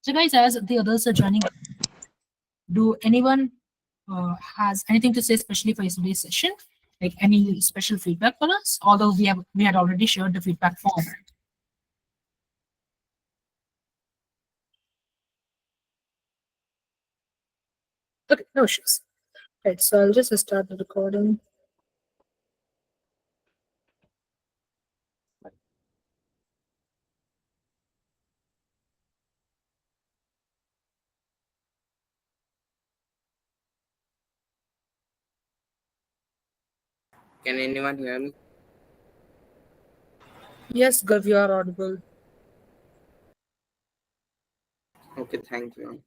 So, guys, as the others are joining, do anyone has anything to say, especially for yesterday's session? Like any special feedback for us? Although we had already shared the feedback form. Okay, no issues. Right, so I'll just start the recording. Can anyone hear me? Yes, Gav, you are audible. Okay, thank you.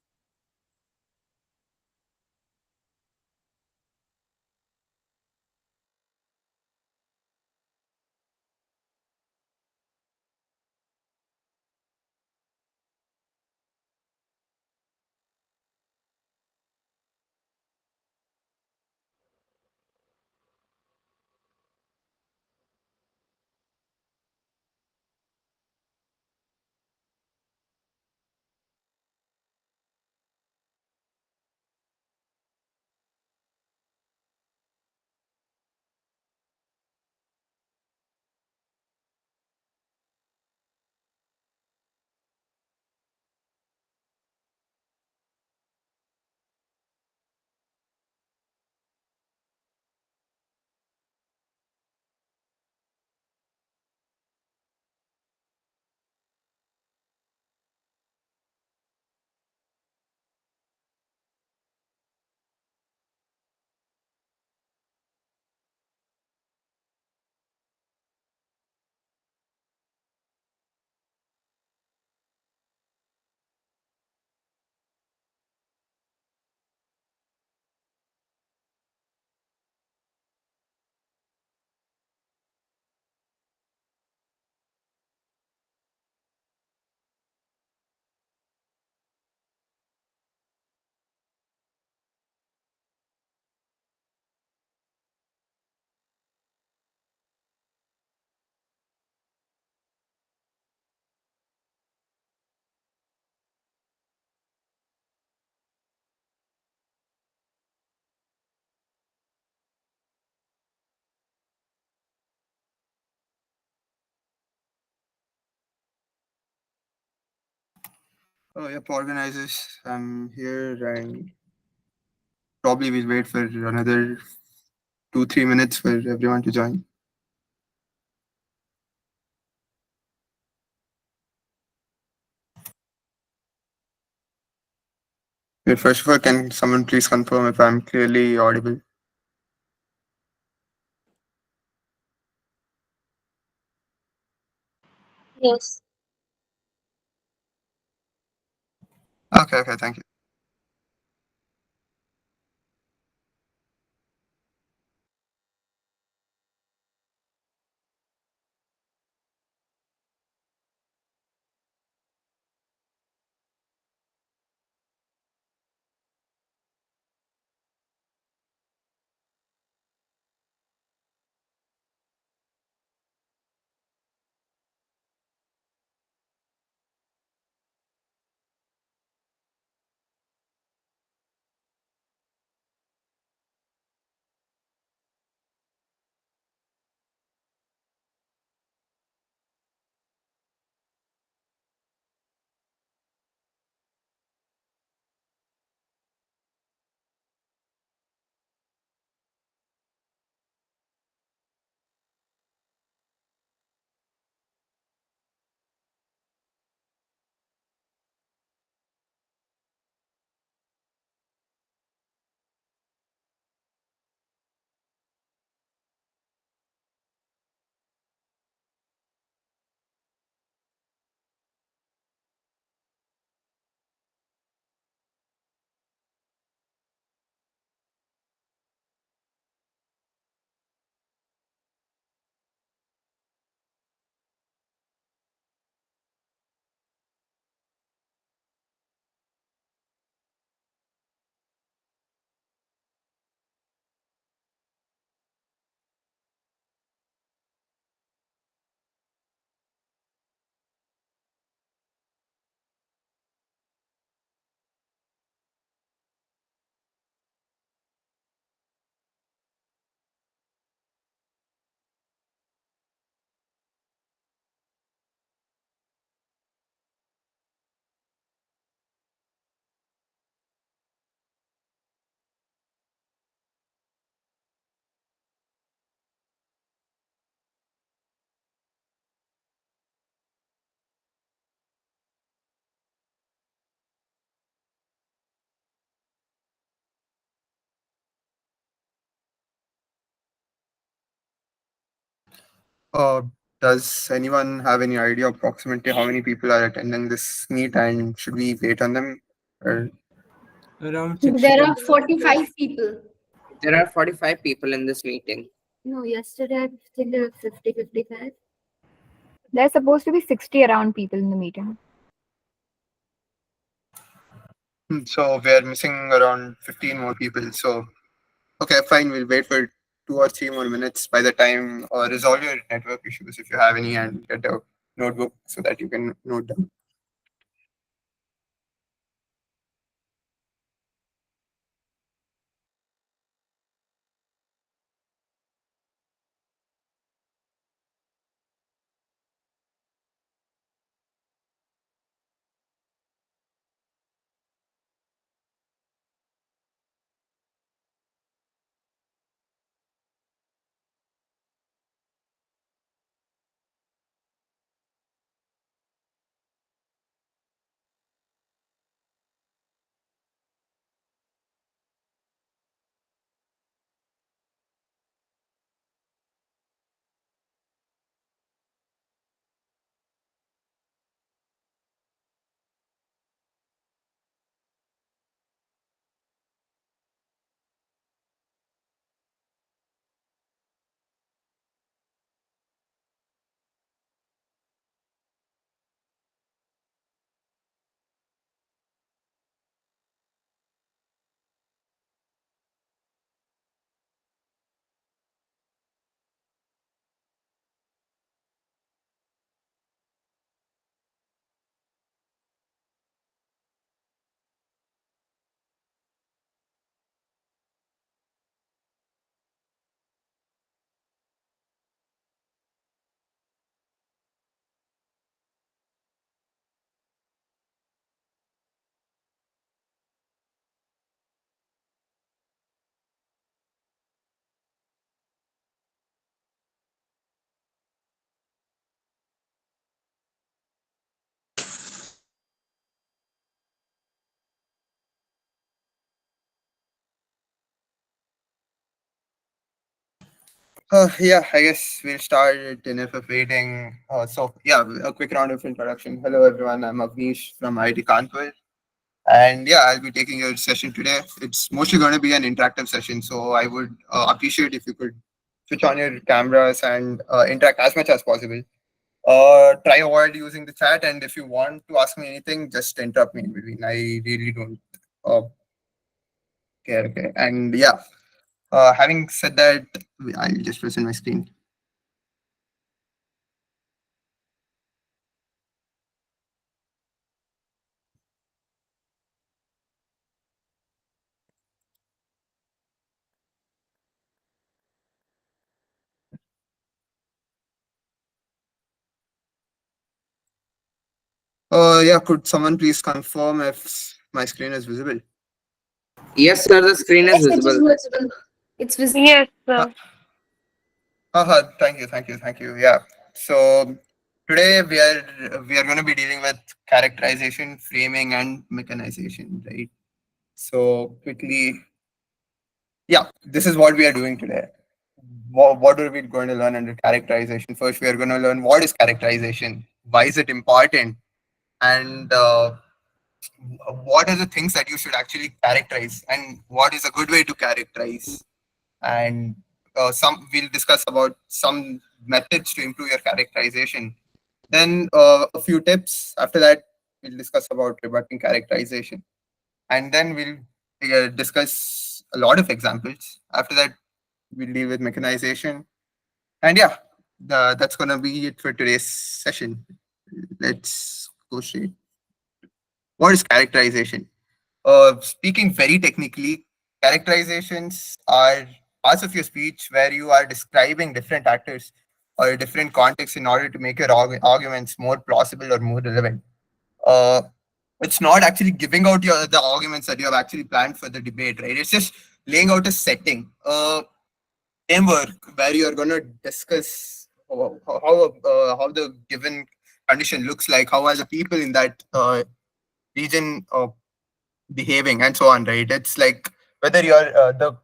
Yep, organizers, I'm here and probably we'll wait for another 2-3 minutes for everyone to join. First of all, can someone please confirm if I'm clearly audible? Yes. Okay, thank you. Uh, does anyone have any idea approximately how many people are attending this meet and should we wait on them? Or Around 60 There are people. 45 people. There are 45 people in this meeting. No, yesterday I think there were 50, 55. There's supposed to be 60 around people in the meeting. So we're missing around 15 more people. So okay, fine. We'll wait for 2 or 3 more minutes. By the time resolve your network issues if you have any, and get a notebook so that you can note down. Yeah, I guess we'll start enough of waiting. So yeah, a quick round of introduction. Hello everyone, I'm Avnish from IIT Kanpur. And yeah, I'll be taking your session today. It's mostly going to be an interactive session, so I would appreciate if you could switch on your cameras and interact as much as possible. Try avoid using the chat, and if you want to ask me anything, just interrupt me in between. I really don't uh, care. Okay, and yeah, having said that, I'll just present my screen. Yeah, could someone please confirm if my screen is visible? Yes, sir, the screen is Yes, it is visible. visible. It's visible. Yes, Uh, sir. thank you. Yeah. So today we are going to be dealing with characterization, framing, and mechanization, right? So quickly, yeah, this is what we are doing today. What are we going to learn under characterization? First, we are going to learn what is characterization, why is it important, and what are the things that you should actually characterize, and what is a good way to characterize. And some we'll discuss about some methods to improve your characterization. Then a few tips. After that, we'll discuss about rebutting characterization, and then we'll discuss a lot of examples. After that, we'll deal with mechanization, and yeah, that's gonna be it for today's session. Let's go straight. What is characterization? Speaking very technically, characterizations are parts of your speech where you are describing different actors or different contexts in order to make your arguments more plausible or more relevant. Uh, it's not actually giving out the arguments that you have actually planned for the debate, right? It's just laying out a setting, a framework where you are going to discuss how the given condition looks like, how are the people in that region behaving, and so on, right? It's like whether you're the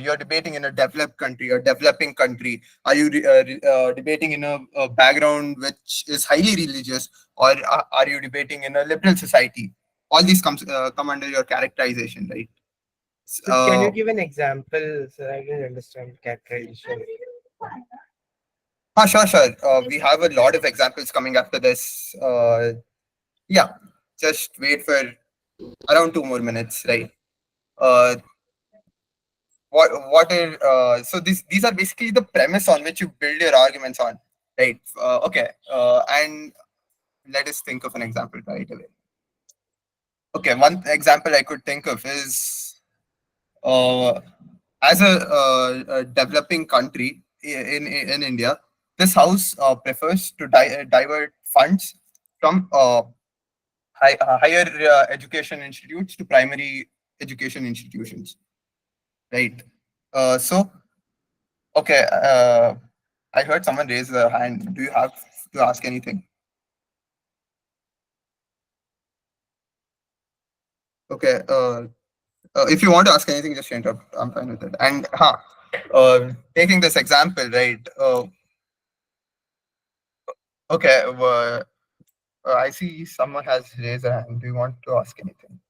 you're debating in a developed country or developing country? Are you debating in a background which is highly religious, or are you debating in a liberal society? All these come under your characterization, right? So can you give an example so I can understand characterization? Sure. We have a lot of examples coming after this. Yeah, just wait for around 2 more minutes, right? Uh, what are so these are basically the premise on which you build your arguments on, right? Okay, and let us think of an example right away. Okay, one example I could think of is uh, as a developing country in India, this house prefers to divert funds from higher education institutes to primary education institutions, right? So, okay, I heard someone raise their hand. Do you have to ask anything? Okay, if you want to ask anything, just interrupt. I'm fine with it. And taking this example, right? Okay, I see someone has raised a hand. Do you want to ask anything?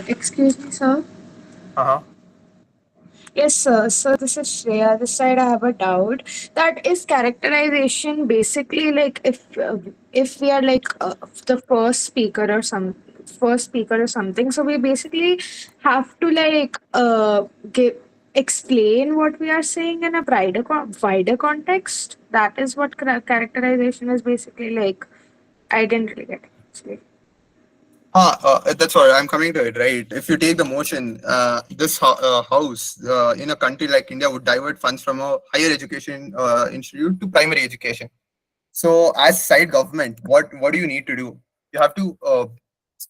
Excuse me, sir. Uh-huh. Yes, sir. So this is Shreya. This side, I have a doubt. That is characterization basically like if we are like the first speaker or something. So we basically have to like give explain what we are saying in a wider context. That is what characterization is basically like. I didn't really get it. Actually. That's what I'm coming to it, right? If you take the motion, this house in a country like India would divert funds from a higher education institute to primary education. So, as side government, what do you need to do? You have to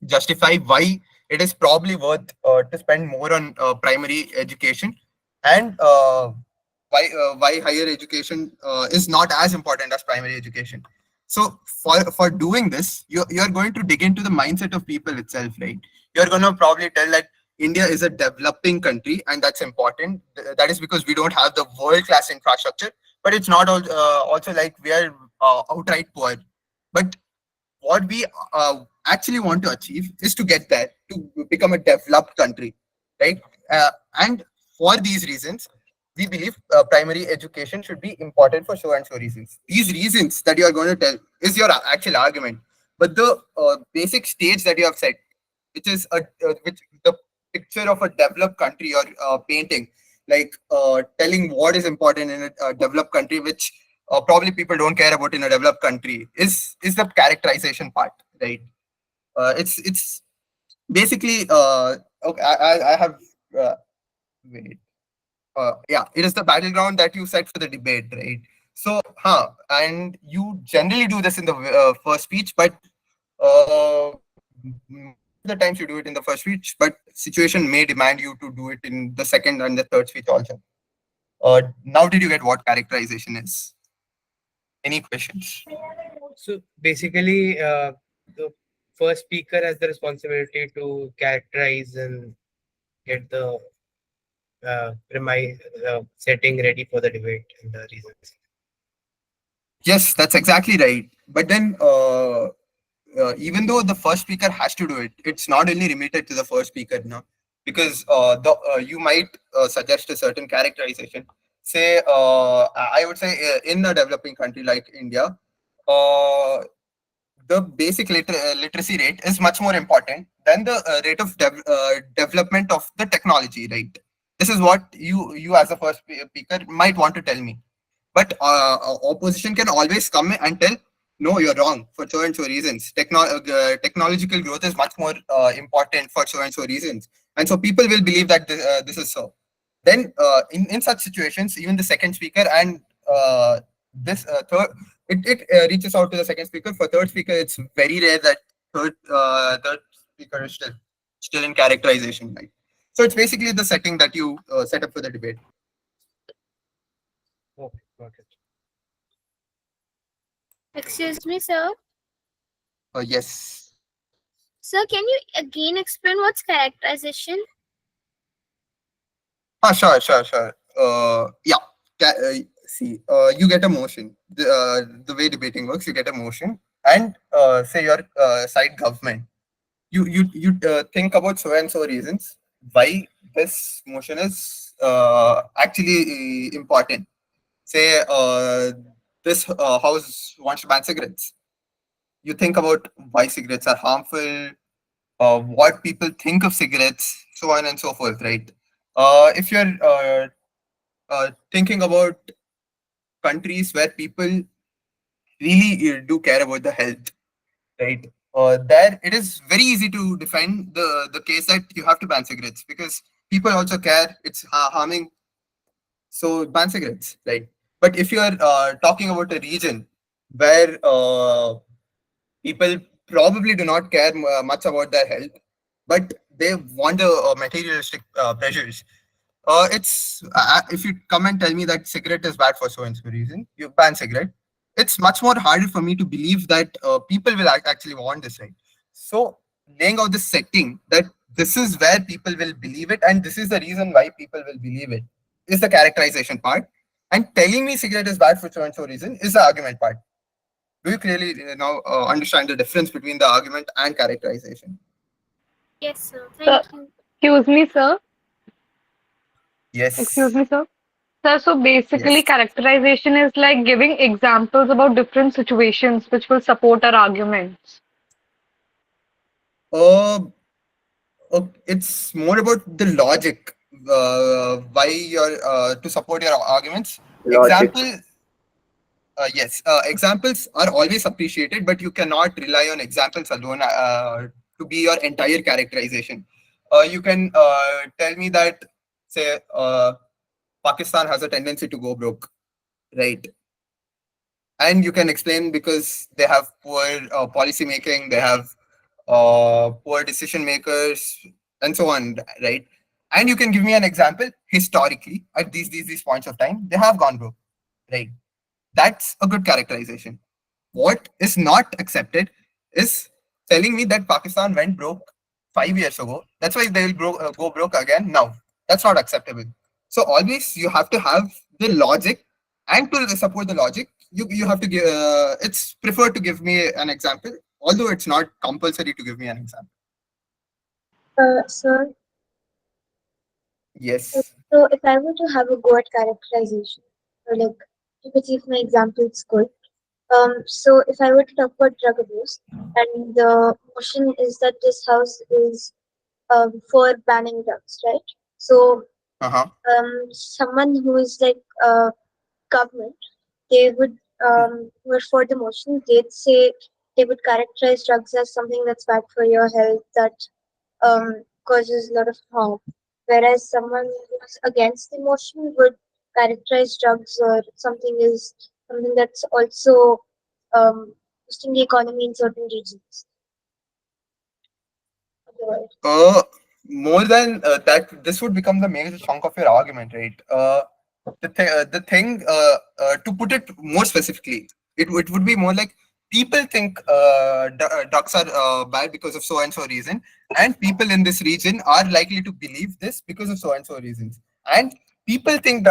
justify why it is probably worth to spend more on primary education, and why higher education is not as important as primary education. So for doing this, you're going to dig into the mindset of people itself, right? You're going to probably tell that India is a developing country, and that's important. That is because we don't have the world class infrastructure, but it's not also like we are outright poor. But what we actually want to achieve is to get there, to become a developed country, right? And for these reasons, we believe primary education should be important for so and so reasons. These reasons that you are going to tell is your actual argument, but the basic stage that you have set, which is which the picture of a developed country you're painting, like telling what is important in a developed country, which probably people don't care about in a developed country, is the characterization part, right? It's basically okay. I have wait. Yeah, it is the battleground that you set for the debate, right? So, and you generally do this in the first speech, but the times you do it in the first speech, but situation may demand you to do it in the second and the third speech also. Now, did you get what characterization is? Any questions? So basically, the first speaker has the responsibility to characterize and get the premise setting ready for the debate and the reasons. Yes, that's exactly right. But then, even though the first speaker has to do it, it's not only limited to the first speaker, no, because you might suggest a certain characterization. Say, I would say in a developing country like India, the basic literacy rate is much more important than the rate of development of the technology, right? This is what you as a first speaker might want to tell me, but opposition can always come and tell, no, you're wrong for so and so reasons. Technological growth is much more important for so and so reasons. And so people will believe that this is so. Then in such situations, even the second speaker and this third, it reaches out to the second speaker. For third speaker, it's very rare that third speaker is still in characterization, right? So it's basically the setting that you set up for the debate. Okay, got it. Excuse me, sir. Yes. Sir, can you again explain what's characterization? Sure. Yeah. See, you get a motion. The way debating works, you get a motion, and say your side government. You think about so and so reasons why this motion is actually important. Say this house wants to ban cigarettes. You think about why cigarettes are harmful, what people think of cigarettes, so on and so forth, right? If you're thinking about countries where people really do care about the health, right? There it is very easy to define the case that you have to ban cigarettes because people also care. It's harming, so ban cigarettes, right? But if you are talking about a region where people probably do not care much about their health, but they want the materialistic pleasures. It's if you come and tell me that cigarette is bad for so and so reason, you ban cigarette. It's much more harder for me to believe that people will actually want this, right? So laying out the setting that this is where people will believe it, and this is the reason why people will believe it, is the characterization part. And telling me cigarette is bad for so and so reason is the argument part. Do you clearly now understand the difference between the argument and characterization? Yes, sir. Sir, Thank you. excuse me, sir. Excuse Yes. me, sir. Sir, so basically, Yes. characterization is like giving examples about different situations which will support our arguments. Uh, it's more about the logic. Why you're to support your arguments. Logic. Example, yes. Examples are always appreciated, but you cannot rely on examples alone to be your entire characterization. You can tell me that, say, Pakistan has a tendency to go broke, right? And you can explain because they have poor policy making, they have poor decision makers, and so on, right? And you can give me an example historically at these points of time they have gone broke, right? That's a good characterization. What is not accepted is telling me that Pakistan went broke 5 years ago. That's why they will go broke again now. That's not acceptable. So always you have to have the logic, and to support the logic, you have to give. It's preferred to give me an example, although it's not compulsory to give me an example. Sir, Yes. so if I were to have a go at characterization, or like you could see if my example is good. So if I were to talk about drug abuse, and the motion is that this house is for banning drugs, right? So Uh huh. someone who is like government, they would were for the motion, they'd say they would characterize drugs as something that's bad for your health, that causes a lot of harm. Whereas someone who's against the motion would characterize drugs or something is something that's also boosting the economy in certain regions of the world. Uh, More than that, this would become the major chunk of your argument, right? The thing to put it more specifically, it would be more like people think ducks are bad because of so and so reason, and people in this region are likely to believe this because of so and so reasons, and people think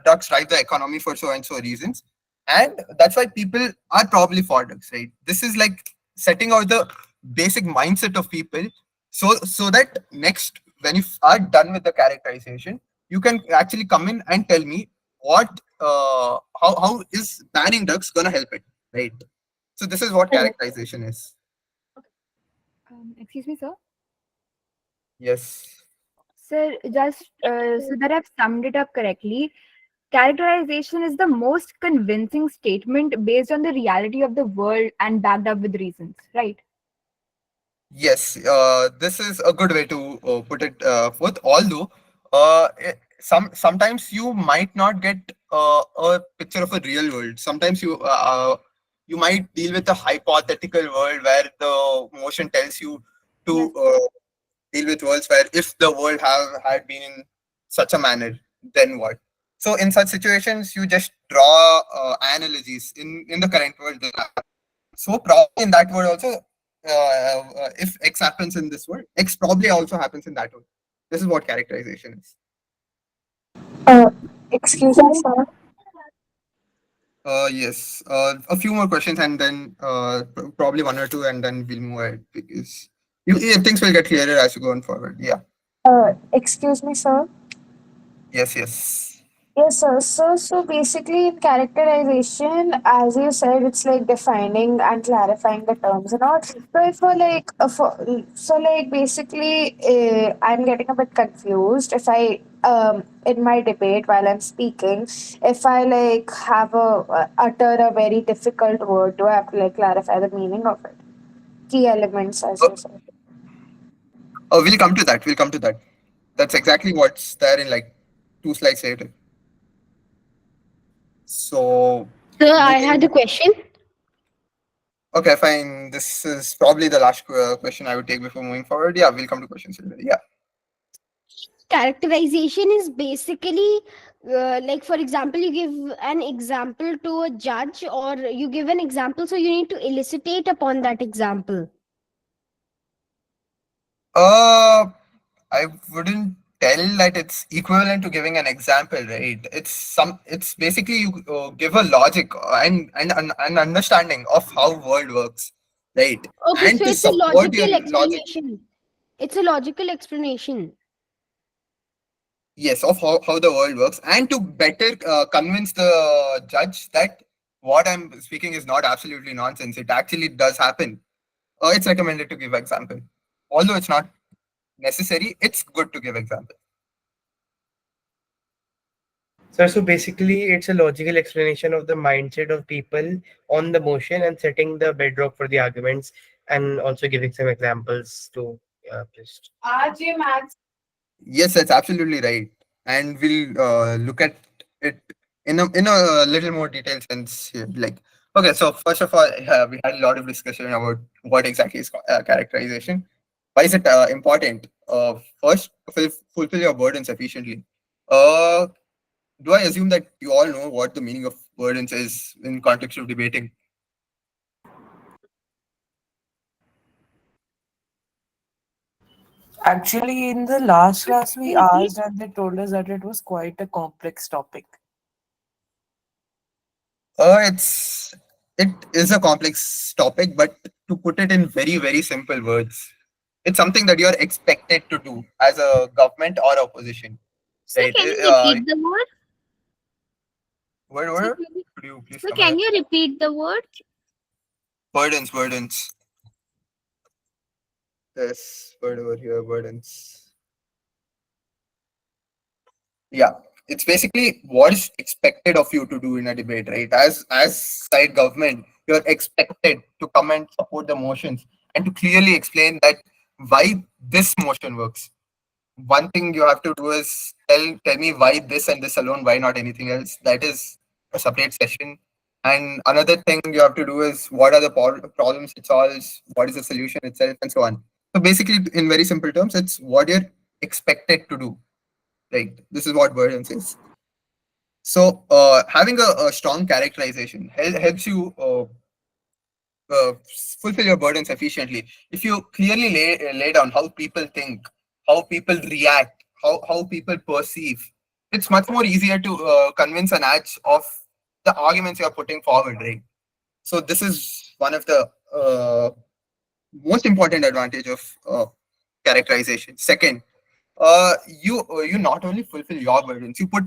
ducks drive the economy for so and so reasons, and that's why people are probably for ducks, right? This is like setting out the basic mindset of people, so that next when you are done with the characterization, you can actually come in and tell me what how is banning drugs gonna help it, right? So this is what Okay. characterization is. Excuse me, sir. Yes. Sir, just so that I've summed it up correctly, characterization is the most convincing statement based on the reality of the world and backed up with reasons, right? Yes, this is a good way to put it forth. Although, sometimes you might not get a picture of a real world. Sometimes you might deal with a hypothetical world where the motion tells you Yes. to deal with worlds where if the world have had been in such a manner, then what? So in such situations, you just draw analogies in the current world. So probably in that world also, if X happens in this world, X probably also happens in that world. This is what characterization is. Uh, Excuse me, sir. Yes. A few more questions and then probably one or two, and then we'll move ahead because things will get clearer as you go on forward. Yeah. Excuse me, sir. Yes. Yes. Yes, sir. So basically, in characterization, as you said, it's like defining and clarifying the terms and all. So if for like, so like basically, I'm getting a bit confused. If I in my debate while I'm speaking, if I like have utter a very difficult word, do I have to like clarify the meaning of it? Key elements, as Uh, you said. we'll come to that. We'll come to that. That's exactly what's there in like 2 slides later. So Sir, I had a moving. question. Okay, fine. This is probably the last question I would take before moving forward. Yeah, we'll come to questions later. Yeah. Characterization is basically like, for example, you give an example to a judge, or you give an example, so you need to elicitate upon that example. Uh, I wouldn't tell that it's equivalent to giving an example, right? It's basically you give a logic and understanding of how world works, right? Okay, And so to it's a support your logical logic, explanation. It's a logical explanation. yes, of how the world works, and to better convince the judge that what I'm speaking is not absolutely nonsense. It actually does happen. It's recommended to give example, although it's not necessary. It's good to give example. So basically, it's a logical explanation of the mindset of people on the motion and setting the bedrock for the arguments, and also giving some examples to just. Yes, that's absolutely right. And we'll look at it in a little more detailed sense here. Like, okay, so first of all, we had a lot of discussion about what exactly is characterization. Why is it important? First, fulfill your burdens efficiently. Uh, do I assume that you all know what the meaning of burdens is in context of debating? Actually, in the last class, we asked and they told us that it was quite a complex topic. It's it is a complex topic, but to put it in very simple words, it's something that you're expected to do as a government or opposition, So right? can you repeat the word? So Word, can you, could you please so come can again? you repeat the word? Burdens. This word over here, burdens. Yeah, it's basically what is expected of you to do in a debate, right? As side government, you're expected to come and support the motions and to clearly explain that why this motion works. One thing you have to do is tell me why this and this alone, why not anything else. That is a separate session. And another thing you have to do is what are the problems it solves, what is the solution itself, and so on. So basically, in very simple terms, it's what you're expected to do. Right. This is what Burden says. So having a strong characterization helps you uh, fulfill your burdens efficiently. If you clearly lay down how people think, how people react, how people perceive, it's much more easier to convince an edge of the arguments you are putting forward, right? So this is one of the most important advantage of characterization. Second, you not only fulfill your burdens, you put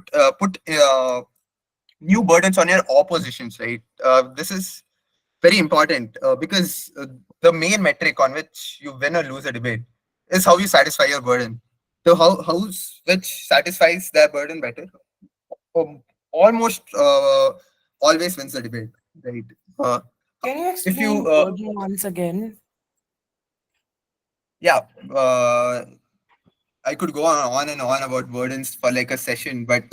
new burdens on your oppositions, right? This is very important because the main metric on which you win or lose a debate is how you satisfy your burden. So which satisfies their burden better, almost always wins the debate, right? Uh, Can you if you explain burden once again? yeah, uh, I could go on and on about burdens for like a session, but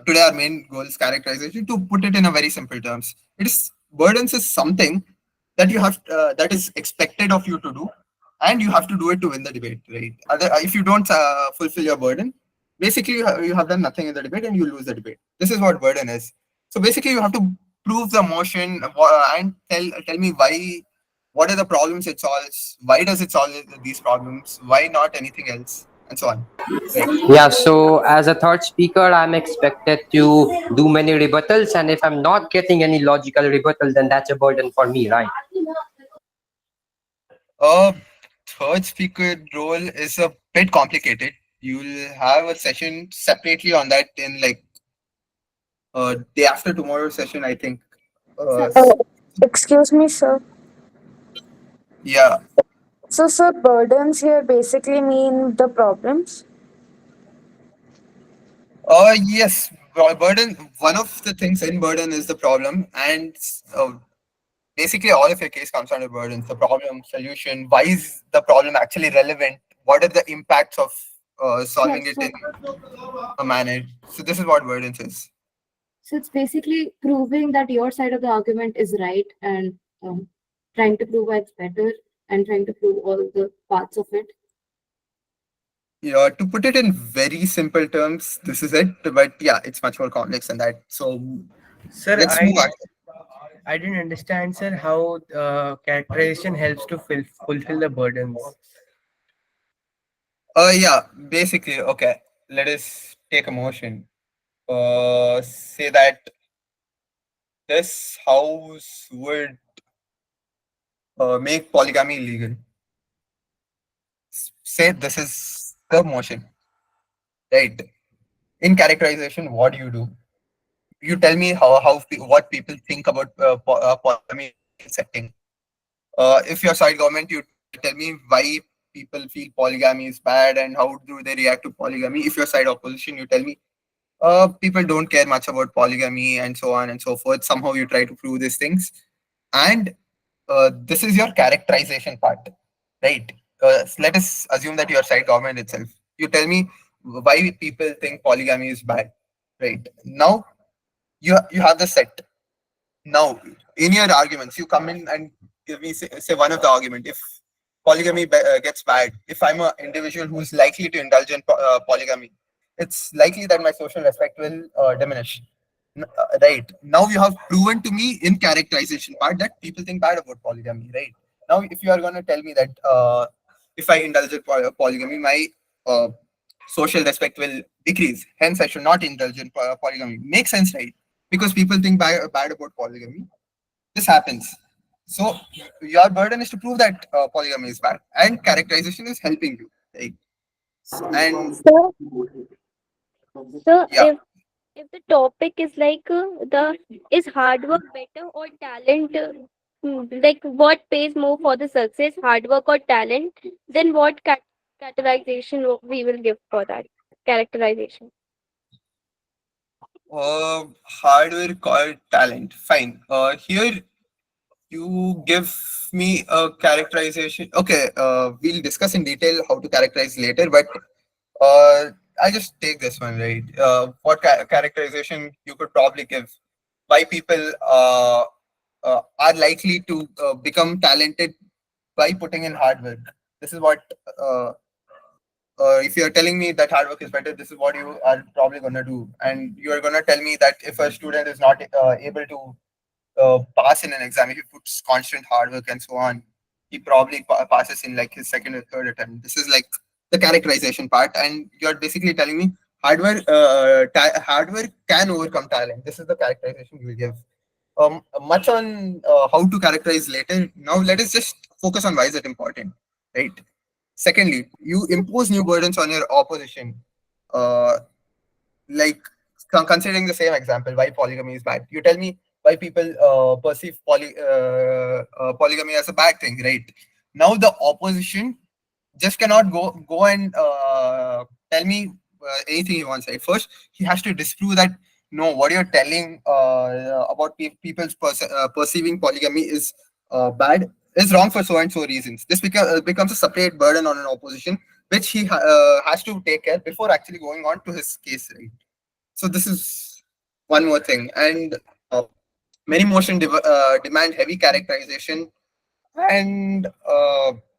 today our main goal is characterization. To put it in a very simple terms, it is burdens is something that you have that is expected of you to do, and you have to do it to win the debate, right? If you don't fulfill your burden, basically you have done nothing in the debate and you lose the debate. This is what burden is. So basically, you have to prove the motion and tell me why. What are the problems it solves? Why does it solve these problems? Why not anything else? and so on. Right. Yeah, so as a third speaker, I'm expected to do many rebuttals, and if I'm not getting any logical rebuttal, then that's a burden for me, right? Uh, Third speaker role is a bit complicated. You'll have a session separately on that in like day after tomorrow session, I think. Uh, Uh, s- excuse me, sir. yeah. So, sir, burdens here basically mean the problems. Yes. Burden. One of the things in burden is the problem, and basically all of your case comes under burdens. The problem, solution. Why is the problem actually relevant? What are the impacts of solving it So, in a manner? So this is what burdens is. so it's basically proving that your side of the argument is right and trying to prove why it's better and trying to prove all the parts of it. Yeah, to put it in very simple terms, this is it. But yeah, it's much more complex than that. So Sir, let's move on. I didn't understand, sir, how characterization helps to fulfill the burdens. Yeah, basically, okay. Let us take a motion. Say that this house would make polygamy illegal. Say this is the motion, right? In characterization, what do? You tell me what people think about polygamy in that setting. If you're side government, you tell me why people feel polygamy is bad and how do they react to polygamy. If you're side opposition, you tell me people don't care much about polygamy and so on and so forth. Somehow you try to prove these things, and this is your characterization part, right? Let us assume that your side government itself. You tell me why people think polygamy is bad, right? Now you have the set. Now, in your arguments, you come in and give me say one of the argument. If polygamy gets bad, if I'm an individual who's likely to indulge in polygamy, it's likely that my social respect will diminish. Right. Now you have proven to me in characterization part that people think bad about polygamy. Right. Now, if you are going to tell me that if I indulge in polygamy, my uh, social respect will decrease. Hence, I should not indulge in polygamy. Makes sense, right? Because people think bad about polygamy. This happens. So your burden is to prove that polygamy is bad, and characterization is helping you, right? And So, so yeah, if the topic is like the is hard work better or talent, like what pays more for the success, hard work or talent, then what categorization we will give for that characterization. hard work or talent. Fine. Here you give me a characterization. Okay, we'll discuss in detail how to characterize later, but uh, I just take this one, right? What characterization you could probably give? Why people are likely to become talented by putting in hard work. This is what, uh, if you're telling me that hard work is better, this is what you are probably going to do. And you are going to tell me that if a student is not able to pass in an exam, if he puts constant hard work and so on, he probably passes in like his second or third attempt. This is like the characterization part. And you're basically telling me hard work can overcome talent. This is the characterization you will give. Much on how to characterize later. Now let us just focus on why is it important, right? Secondly, you impose new burdens on your opposition. Uh, like considering the same example, why polygamy is bad. You tell me why people perceive polygamy as a bad thing, right? Now the opposition just cannot go and tell me anything he wants. Right, first he has to disprove that no, what you're telling about people's perceiving polygamy is bad is wrong for so and so reasons. This becomes a separate burden on an opposition, which he has to take care before actually going on to his case. Right. So this is one more thing, and uh, many motion demand heavy characterization, and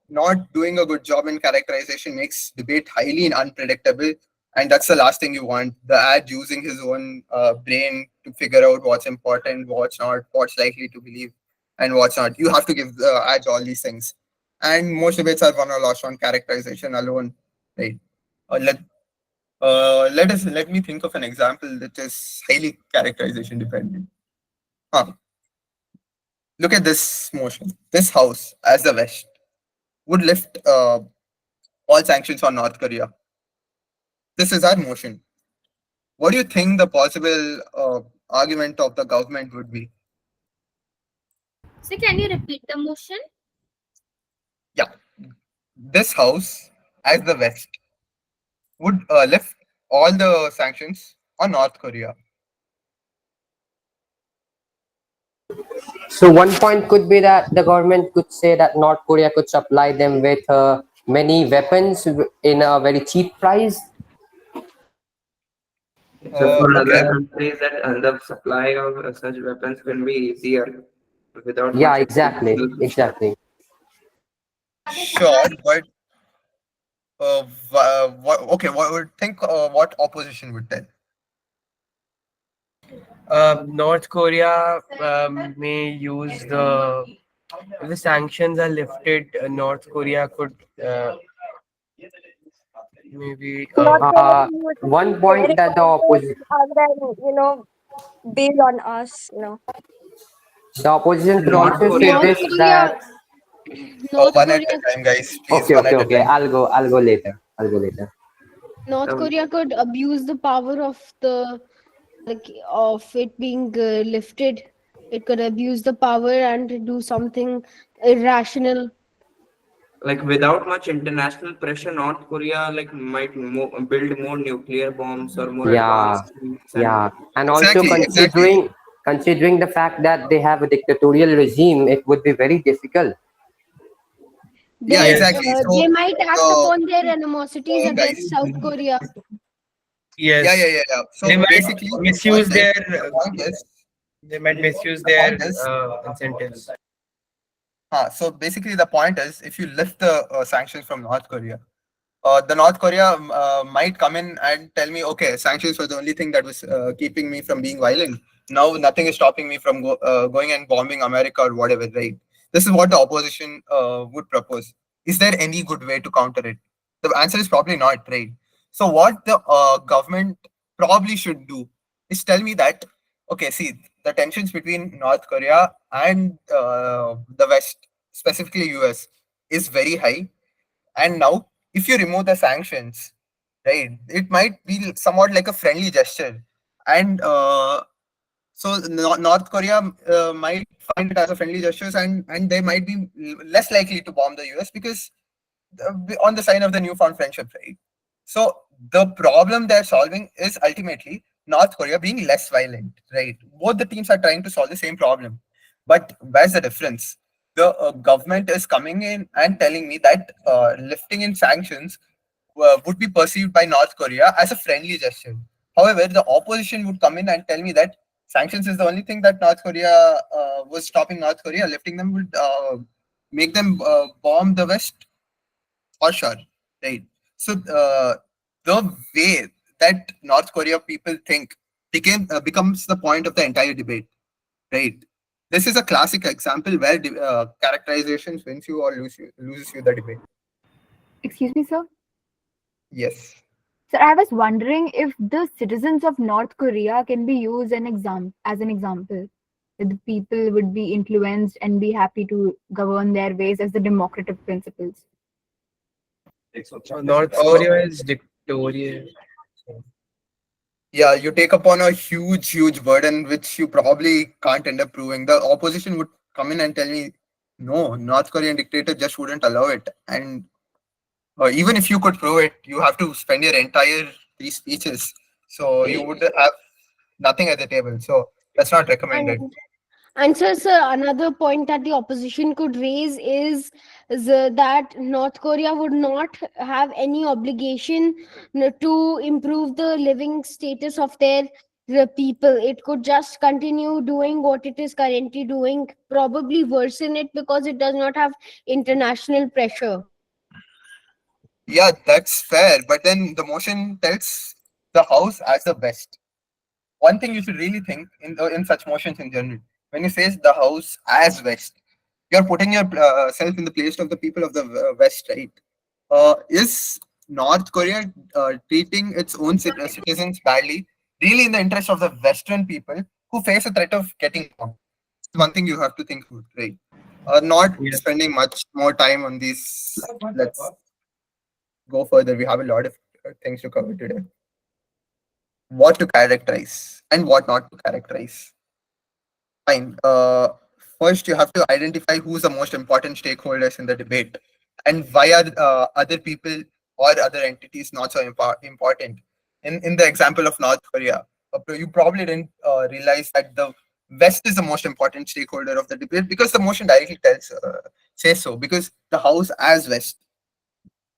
not doing a good job in characterization makes debate highly unpredictable, and that's the last thing you want. The ad using his own brain to figure out what's important, what's not, what's likely to believe, and what's not. You have to give the ads all these things, and most debates are won or lost on characterization alone, right? Let let me think of an example that is highly characterization dependent. Huh. Look at this motion. This house, as the West, would lift all sanctions on North Korea. This is our motion. What do you think the possible argument of the government would be? So can you repeat the motion? Yeah, this house, as the West, would lift all the sanctions on North Korea. So one point could be that the government could say that North Korea could supply them with many weapons in a very cheap price. So for Okay, other countries, that the supply of such weapons will be easier without Yeah, much exactly, international pressure. exactly. sure, but okay, what would think what opposition would tell? North Korea may use the if the sanctions are lifted. North Korea could maybe Not Uh, only using one their point that the economy opposition and then, build on us. the opposition could North also say Korea North this will that Korea, North One at Korea, a time, guys. Please, okay, one okay, at a okay. time. I'll go later. I'll go later. North um, Korea could abuse the power of the like of it being lifted. It could abuse the power and do something irrational. like without much international pressure, North Korea like might build more nuclear bombs or more Yeah, advanced things, and yeah. And also Exactly, exactly. considering the fact that they have a dictatorial regime, it would be very difficult. Yeah, They yes, exactly. So they might act the upon their animosities against guys. South Korea. Yeah, yeah, yes, yeah, yeah. they So might basically, misuse their the point is, they might misuse the their point is, incentives. so basically, the point is, if you lift the sanctions from North Korea, the North Korea might come in and tell me, okay, sanctions were the only thing that was keeping me from being violent. Now nothing is stopping me from going and bombing America or whatever, right? This is what the opposition would propose. Is there any good way to counter it? The answer is probably not, right? So what the government probably should do is tell me that, okay, see, the tensions between North Korea and the West, specifically US, is very high, and now, if you remove the sanctions, right, it might be somewhat like a friendly gesture. And so North Korea might find it as a friendly gesture, and they might be less likely to bomb the US because on the sign of the newfound friendship, right? So the problem they're solving is ultimately North Korea being less violent, right? Both the teams are trying to solve the same problem. But where's the difference? The government is coming in and telling me that lifting in sanctions would be perceived by North Korea as a friendly gesture. However, the opposition would come in and tell me that sanctions is the only thing that North Korea was stopping North Korea. Lifting them would make them bomb the West for sure, right? So the way that North Korea people think becomes the point of the entire debate, right? This is a classic example where characterizations wins you or loses you the debate. Excuse me, sir. Yes. So I was wondering if the citizens of North Korea can be used as an example. That the people would be influenced and be happy to govern their ways as the democratic principles. North Oh, Korea is dictatorial. yeah, you take upon a huge burden which you probably can't end up proving. The opposition would come in and tell me, no, North Korean dictator just wouldn't allow it. And even if you could prove it, you have to spend your entire three speeches. So you would have nothing at the table. So that's not recommended. And sir, another point that the opposition could raise is that North Korea would not have any obligation to improve the living status of their people. It could just continue doing what it is currently doing, probably worsen it because it does not have international pressure. Yeah, that's fair. But then the motion tells the House as the best. One thing you should really think in such motions in general, when you say the House as West, you're putting yourself in the place of the people of the West, right? Is North Korea treating its own citizens badly, really in the interest of the Western people who face a threat of getting bombed. It's one thing you have to think about, right? Not Yeah. spending much more time on these. Let's go further. We have a lot of things to cover today. What to characterize and what not to characterize. Fine. First, you have to identify who's the most important stakeholders in the debate and why are other people or other entities not so important. In the example of North Korea, you probably didn't realize that the West is the most important stakeholder of the debate because the motion directly says so. Because the House as West,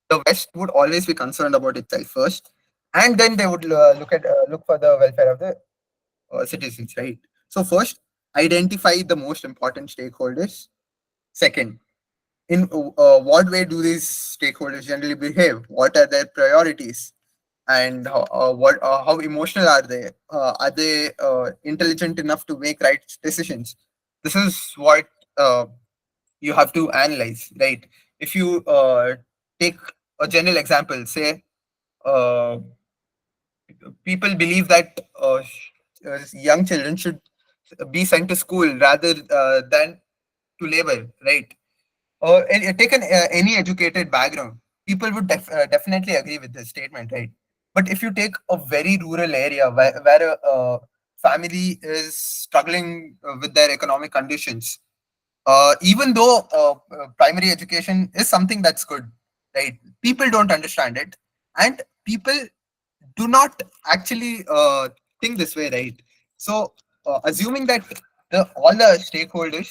the West would always be concerned about itself first, and then they would look for the welfare of the citizens, right? So first, identify the most important stakeholders. Second, in what way do these stakeholders generally behave? What are their priorities? And how emotional are they? Are they intelligent enough to make right decisions? This is what you have to analyze, right? If you take a general example, say uh, people believe that young children should be sent to school rather than to labor, right? Or take any educated background, people would definitely agree with this statement, right? But if you take a very rural area where a family is struggling with their economic conditions, even though primary education is something that's good, right? People don't understand it, and people do not actually think this way, right? So, assuming that all the stakeholders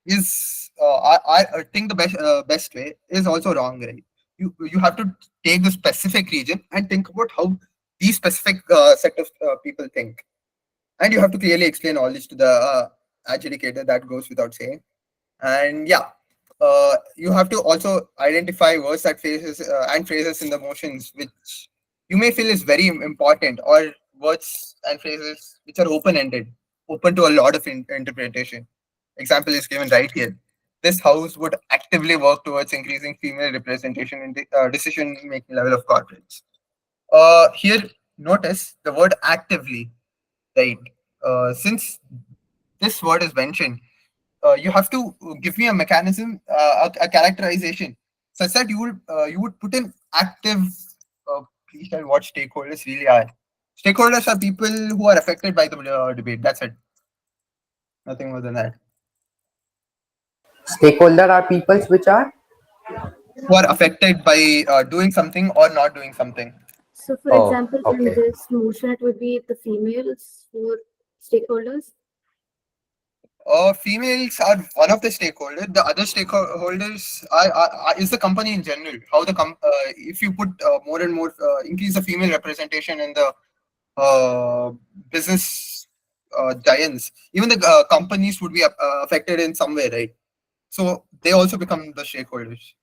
is I think the best way is also wrong, right? You have to take the specific region and think about how these specific set of people think, and you have to clearly explain all this to the adjudicator. That goes without saying. And yeah, you have to also identify words that phrases and phrases in the motions which you may feel is very important, or words and phrases which are open-ended, open to a lot of interpretation. Example is given right here. This house would actively work towards increasing female representation in the decision-making level of corporates. Here, notice the word actively, right? Since this word is mentioned, you have to give me a mechanism, a characterization, such that you would put in active. Please tell what stakeholders really are. Stakeholders are people who are affected by the debate. That's it. Nothing more than that. Stakeholder are peoples which are. Who are affected by doing something or not doing something. So, for Oh, example, in okay. this motion, it would be the females who are stakeholders. Females are one of the stakeholders. The other stakeholders is the company in general. How if you put more and more increase the female representation in the uh, business giants, even the companies would be affected in some way, right? So they also become the stakeholders.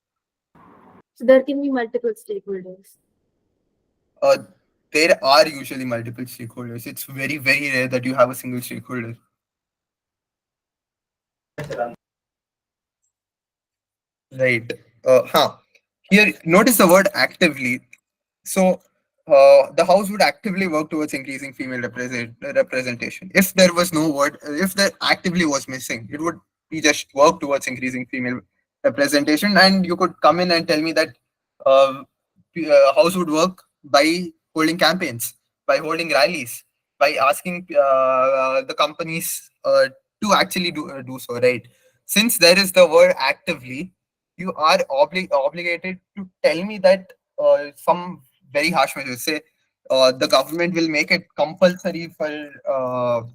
So, there can be multiple stakeholders. Uh, there are usually multiple stakeholders. It's very, very rare that you have a single stakeholder. Right. Here, notice the word actively. So, the House would actively work towards increasing female representation. If there was no word, if the actively was missing, it would be just work towards increasing female representation. And you could come in and tell me that uh, House would work by holding campaigns, by holding rallies, by asking the companies to actually do so, right? Since there is the word actively, you are obligated to tell me that some very harsh measures. Say the government will make it compulsory for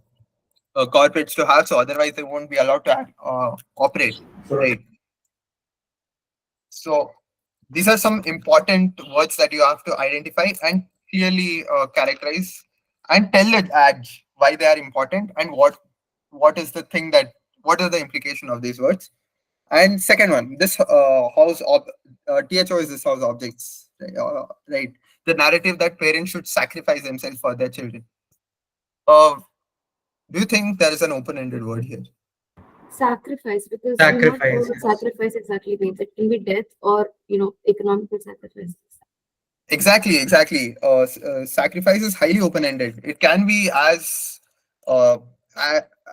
corporates to have, so otherwise they won't be allowed to operate. Right. So these are some important words that you have to identify and clearly characterize, and tell the ads why they are important and what is the thing that what are the implication of these words. And second one, this THO is this house objects, right? The narrative that parents should sacrifice themselves for their children. Uh, do you think there is an open-ended word here? Sacrifice, because we're not sure Sacrifice. what sacrifice exactly means. It can be death or economical sacrifices. Exactly. Sacrifice is highly open-ended. It can be uh,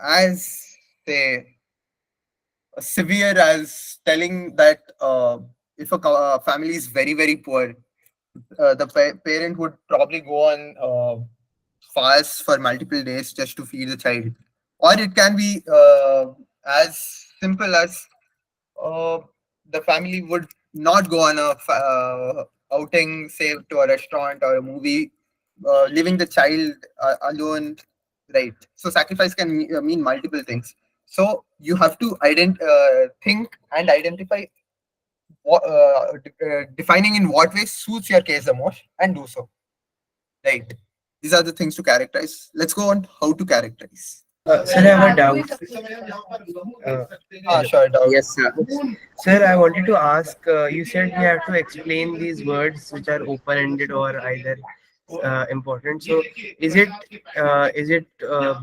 as say severe as telling that if a family is very very poor, the parent would probably go on fast for multiple days just to feed the child, or it can be as simple as uh, the family would not go on a outing, say to a restaurant or a movie, leaving the child alone, right? So sacrifice can mean multiple things. So you have to think and identify defining in what way suits your case the most and do so, right? These are the things to characterize. Let's go on how to characterize. Sir, I have a doubt. Uh, Sure, doubt. Yes, sir. Sir, I wanted to ask. You said we have to explain these words which are open-ended or either important. So, is it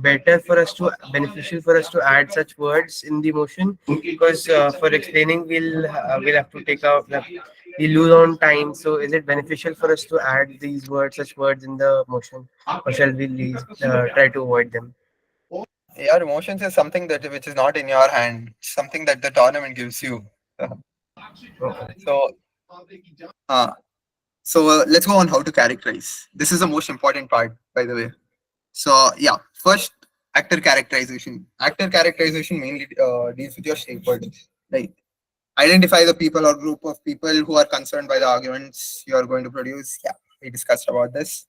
better for us to beneficial for us to add such words in the motion? Because for explaining, we'll have to take out we lose on time. So, is it beneficial for us to add these words, such words in the motion, or shall we try to avoid them? Your emotions is something that which is not in your hand, something that the tournament gives you. So, uh, let's go on how to characterize. This is the most important part, by the way. So, yeah, first actor characterization. Actor characterization mainly deals with your stakeholders, right? Identify the people or group of people who are concerned by the arguments you are going to produce. Yeah, we discussed about this.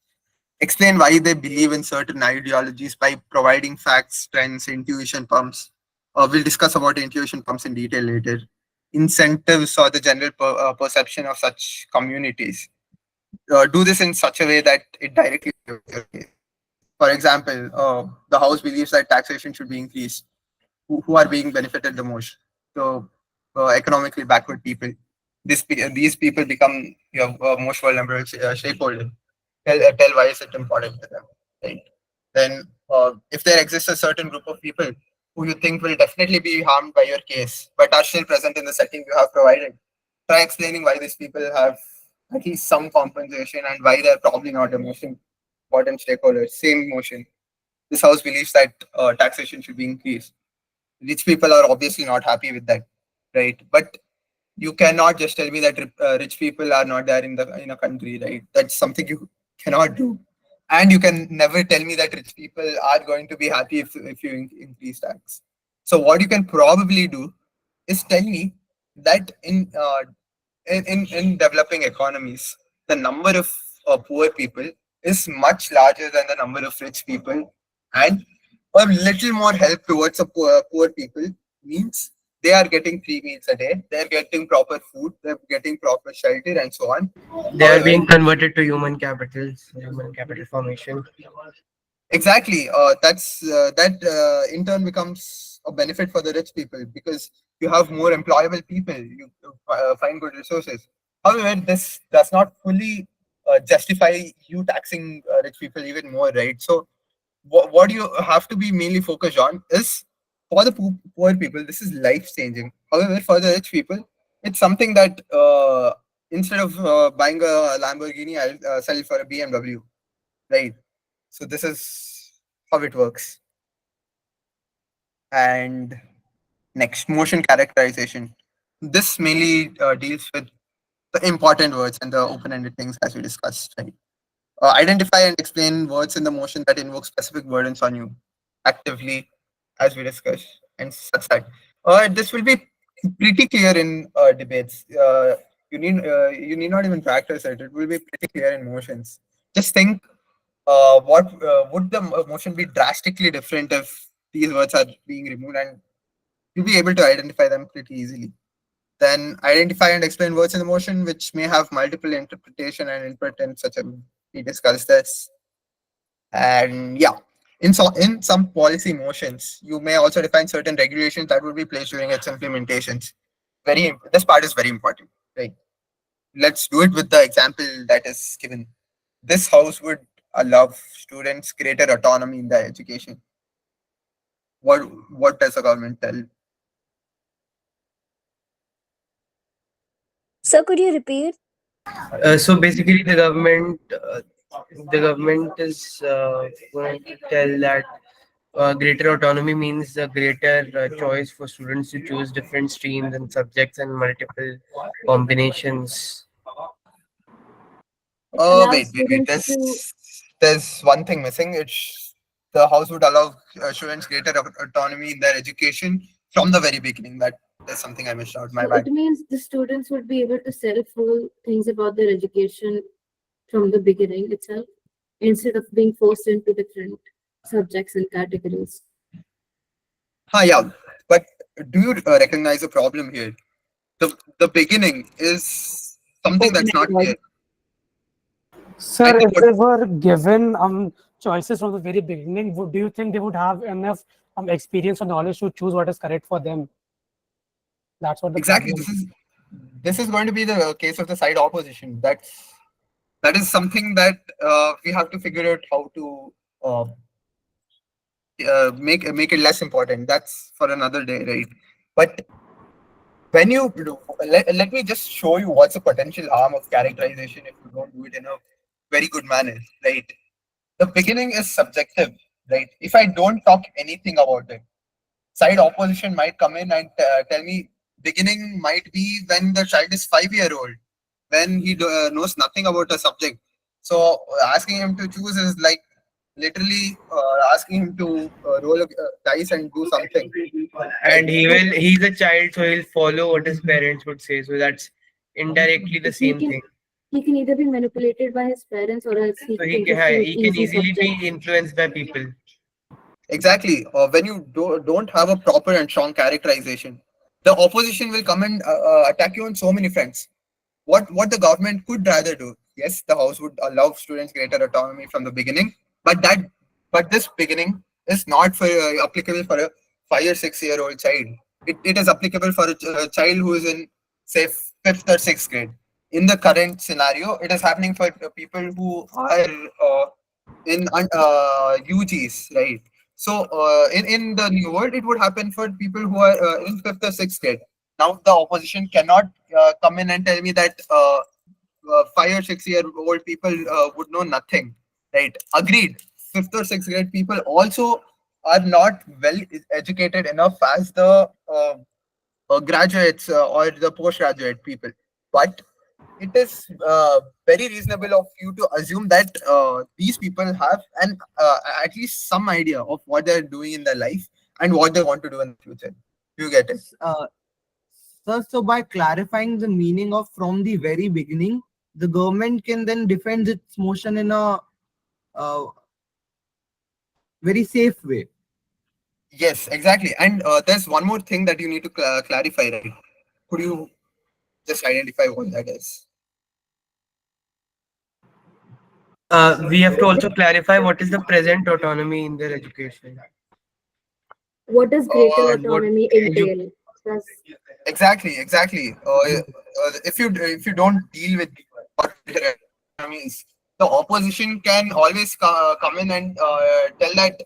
Explain why they believe in certain ideologies by providing facts, trends, intuition pumps. We'll discuss about intuition pumps in detail later. Incentives or the general perception of such communities. Do this in such a way that it directly serves your case. For example, the House believes that taxation should be increased. Who are being benefited the most? So, economically backward people. These people become your most vulnerable stakeholder. Tell why is it important to them, right? Then, if there exists a certain group of people who you think will definitely be harmed by your case, but are still present in the setting you have provided, try explaining why these people have at least some compensation and why they're probably not the most important stakeholders. Same motion. This house believes that taxation should be increased. Rich people are obviously not happy with that, right? But you cannot just tell me that rich people are not there in a country, right? That's something you cannot do, and you can never tell me that rich people are going to be happy if you increase tax. So what you can probably do is tell me that in developing economies, the number of poor people is much larger than the number of rich people, and a little more help towards the poor people means they are getting 3 meals a day, they're getting proper food, they're getting proper shelter, and so on. They are However, being converted to human capital formation. exactly. That in turn becomes a benefit for the rich people because you have more employable people. You find good resources. However, this does not fully justify you taxing rich people even more, right? So, what you have to be mainly focused on is for the poor people. This is life changing. However, for the rich people, it's something that instead of buying a Lamborghini, I'll sell it for a BMW, right? So this is how it works. And next, motion characterization. This mainly deals with the important words and the open-ended things as we discussed, right? Identify and explain words in the motion that invoke specific burdens on you actively, as we discussed, and such that. This will be pretty clear in debates. You need not even practice it. It will be pretty clear in motions. Just think what would the motion be drastically different if these words are being removed, and you'll be able to identify them pretty easily. Then identify and explain words in the motion which may have multiple interpretation and input in such a we discussed this. And yeah, in some policy motions, you may also define certain regulations that will be placed during its implementations. This part is very important, right? Let's do it with the example that is given. This house would allow students greater autonomy in their education. What does the government tell? Sir, could you repeat? So basically, the government is going to tell that greater autonomy means a greater choice for students to choose different streams and subjects and multiple combinations. It allows Wait. students to There's one thing missing. It's the house would allow students greater autonomy in their education from the very beginning. That's something I missed out. My so it bad. means the students would be able to self-rule things about their education from the beginning itself instead of being forced into different subjects and categories. Yeah. But do you recognize a problem here? The beginning is something that's not clear. Sir, Right? if they were given choices from the very beginning, do you think they would have enough experience or knowledge to choose what is correct for them? That's what the Exactly. problem is. This is going to be the case of the side opposition. That is something that we have to figure out how to uh, make it less important. That's for another day, right? But when you let me just show you what's the potential harm of characterization if you don't do it in a very good manner, right? The beginning is subjective, right? If I don't talk anything about it, side opposition might come in and tell me beginning might be when the child is 5 year old, when he knows nothing about a subject. So asking him to choose is like literally asking him to roll a dice and do something. And Right. he's a child, so he'll follow what his parents would say. So that's indirectly the He same can thing. he can either be manipulated by his parents or else he So can just choose he can easy easily subjects. be influenced by people. Exactly. When you don't have a proper and strong characterization, the opposition will come and attack you on so many fronts. What the government could rather do? Yes, the house would allow students greater autonomy from the beginning, but this beginning is not for applicable for a 5 or 6 year old child. It is applicable for a child who is in say fifth or sixth grade. In the current scenario, it is happening for people who are in UGs, right? So in the new world, it would happen for people who are in fifth or sixth grade. Now the opposition cannot come in and tell me that 5 or 6 year old people would know nothing, right? Agreed. Fifth or sixth grade people also are not well educated enough as the graduates or the postgraduate people, but it is very reasonable of you to assume that these people have an at least some idea of what they're doing in their life and what they want to do in the future. You get it? So by clarifying the meaning of from the very beginning, the government can then defend its motion in a uh, very safe way. Yes, exactly. And there's one more thing that you need to clarify, right? Could you just identify what that is? We have to also clarify what is the present autonomy in their education. What does greater What autonomy you entail? Does Exactly. If you don't deal with what means, the opposition can always come in and tell that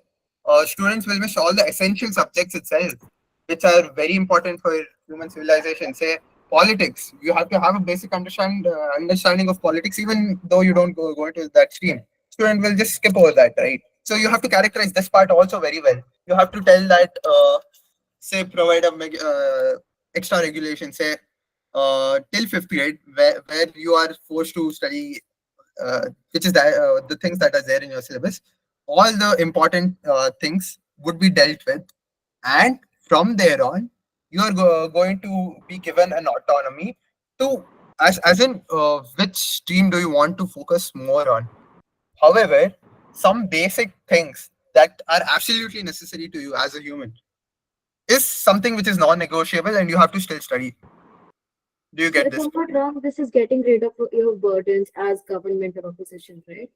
students will miss all the essential subjects itself, which are very important for human civilization. Say politics, you have to have a basic understanding of politics, even though you don't go into that stream. Student will just skip over that, right? So you have to characterize this part also very well. You have to tell that. Say provide a extra regulation, say till fifth grade, where you are forced to study which is the things that are there in your syllabus. All the important things would be dealt with, and from there on you are going to be given an autonomy to as in which stream do you want to focus more on. However, some basic things that are absolutely necessary to you as a human is something which is non-negotiable and you have to still study. Do you so get if this I'm point? not wrong, this is getting rid of your burdens as government or opposition, right?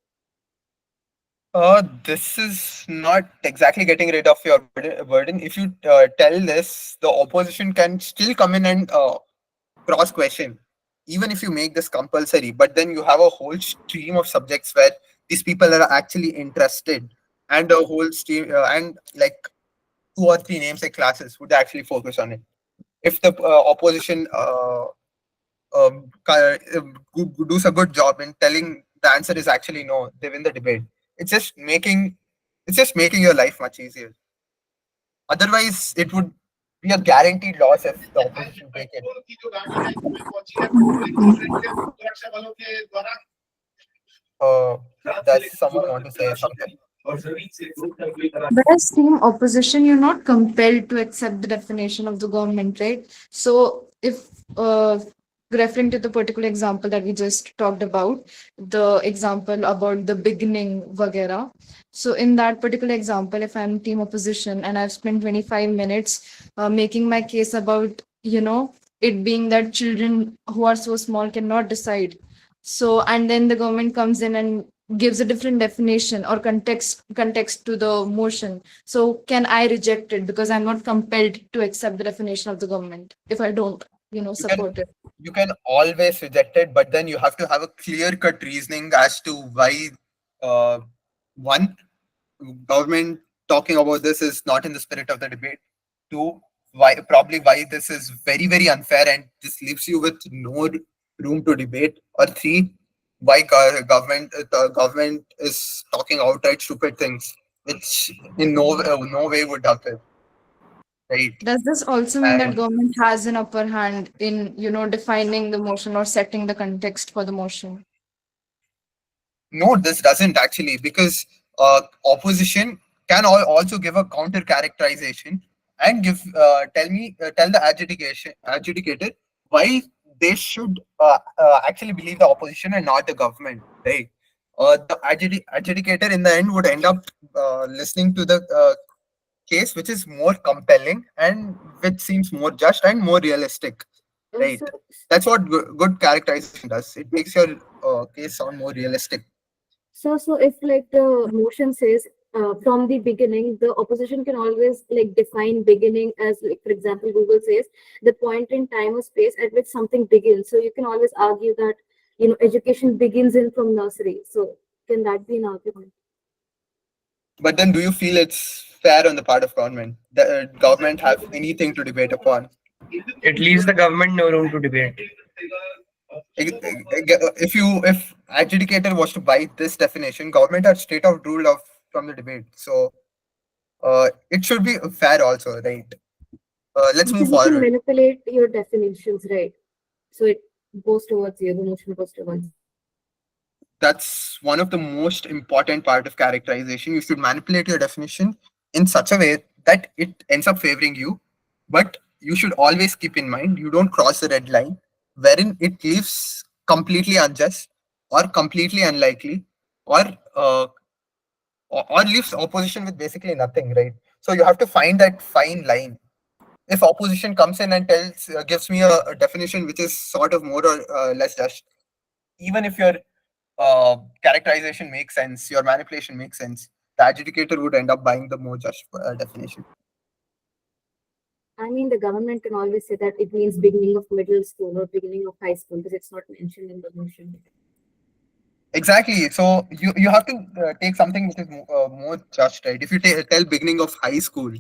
This is not exactly getting rid of your burden. If you tell this, the opposition can still come in and cross question, even if you make this compulsory. But then you have a whole stream of subjects where these people are actually interested, and a whole stream and like two or three namesake classes would actually focus on it. If the opposition does a good job in telling the answer is actually no, they win the debate. It's just making your life much easier. Otherwise, it would be a guaranteed loss if the opposition take it. Uh, does someone want to say something? But as team opposition, you're not compelled to accept the definition of the government, right? So if referring to the particular example that we just talked about, the example about the beginning, Vagera. So in that particular example, if I'm team opposition and I've spent 25 minutes making my case about, it being that children who are so small cannot decide. So, and then the government comes in and gives a different definition or context to the motion. So can I reject it because I'm not compelled to accept the definition of the government if I don't, support it? You can always reject it, but then you have to have a clear-cut reasoning as to why one, government talking about this is not in the spirit of the debate. Two, why this is very, very unfair and just leaves you with no room to debate. Or three, why the government is talking outright stupid things, which in no way would occur. Right. Does this also mean that And government has an upper hand in, defining the motion or setting the context for the motion? no, this doesn't actually, because opposition can also give a counter characterization and tell the adjudicator why they should actually believe the opposition and not the government, right? The adjudicator in the end would end up listening to the case which is more compelling and which seems more just and more realistic, right? So, That's what good characterization does. It makes your case sound more realistic. so if like the motion says from the beginning, the opposition can always like define beginning as like, for example, Google says the point in time or space at which something begins. So you can always argue that education begins in from nursery. So can that be an argument? But then, do you feel it's fair on the part of government? The government have anything to debate upon? It leaves the government no room to debate. If adjudicator was to buy this definition, government had straight out ruled off from the debate. So it should be fair also, right? Let's Because move you can forward. manipulate your definitions, right? So it goes towards you, the motion goes towards. That's one of the most important part of characterization. You should manipulate your definition in such a way that it ends up favoring you, but you should always keep in mind you don't cross the red line wherein it leaves completely unjust or completely unlikely or or leaves opposition with basically nothing, right? So you have to find that fine line. If opposition comes in and gives me a definition which is sort of more or less just, even if your characterization makes sense, your manipulation makes sense, the adjudicator would end up buying the more just definition. I mean, the government can always say that it means beginning of middle school or beginning of high school because it's not mentioned in the motion. Exactly. So you have to take something which is more just, right? If you tell beginning of high school,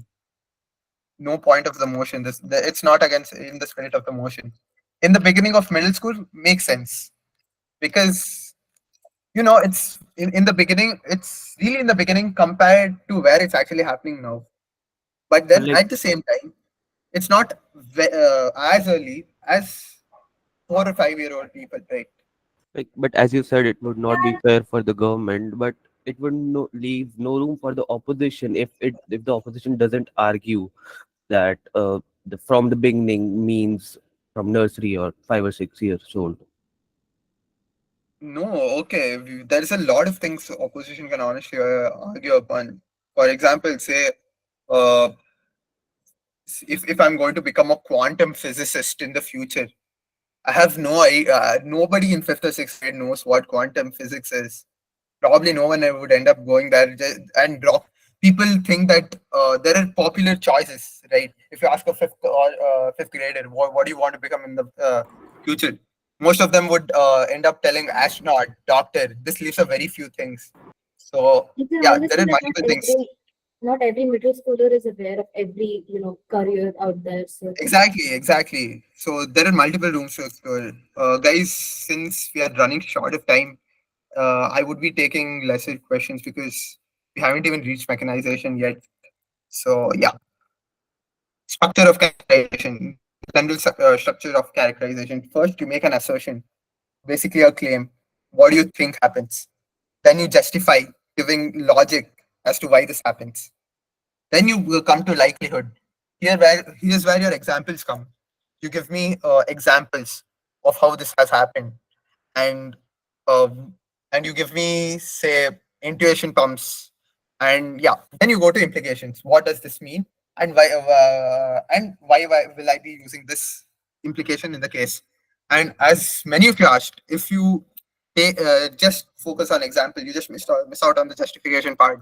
no point of the motion. It's not against in the spirit of the motion. In the beginning of middle school makes sense because it's in the beginning. It's really in the beginning compared to where it's actually happening now. But then Like at the same time, it's not as early as 4 or 5 year old people, right? Like, but as you said, it would not be fair for the government, but it would leave no room for the opposition if the opposition doesn't argue that from the beginning means from nursery or 5 or 6 years old. No, okay. There's a lot of things opposition can honestly argue upon. For example, say uh, if I'm going to become a quantum physicist in the future, I have no idea. Nobody in fifth or sixth grade knows what quantum physics is. Probably no one would end up going there and drop. People think that there are popular choices, right? If you ask a fifth grader, what do you want to become in the future? Most of them would end up telling astronaut, doctor. This leaves a very few things. So You can yeah, always there say are that not multiple things. not every middle schooler is aware of every, career out there. So Exactly. So there are multiple rooms to explore. Guys, since we are running short of time, I would be taking lesser questions because we haven't even reached mechanization yet. So yeah, structure of characterization, general structure of characterization. First, you make an assertion, basically a claim. What do you think happens? Then you justify, giving logic as to why this happens. Then you will come to likelihood. Here's where your examples come. You give me examples of how this has happened, and um, and you give me say intuition pumps, and yeah, then you go to implications. What does this mean, and why will I be using this implication in the case? And as many of you asked, if you just focus on example, you just miss out on the justification part.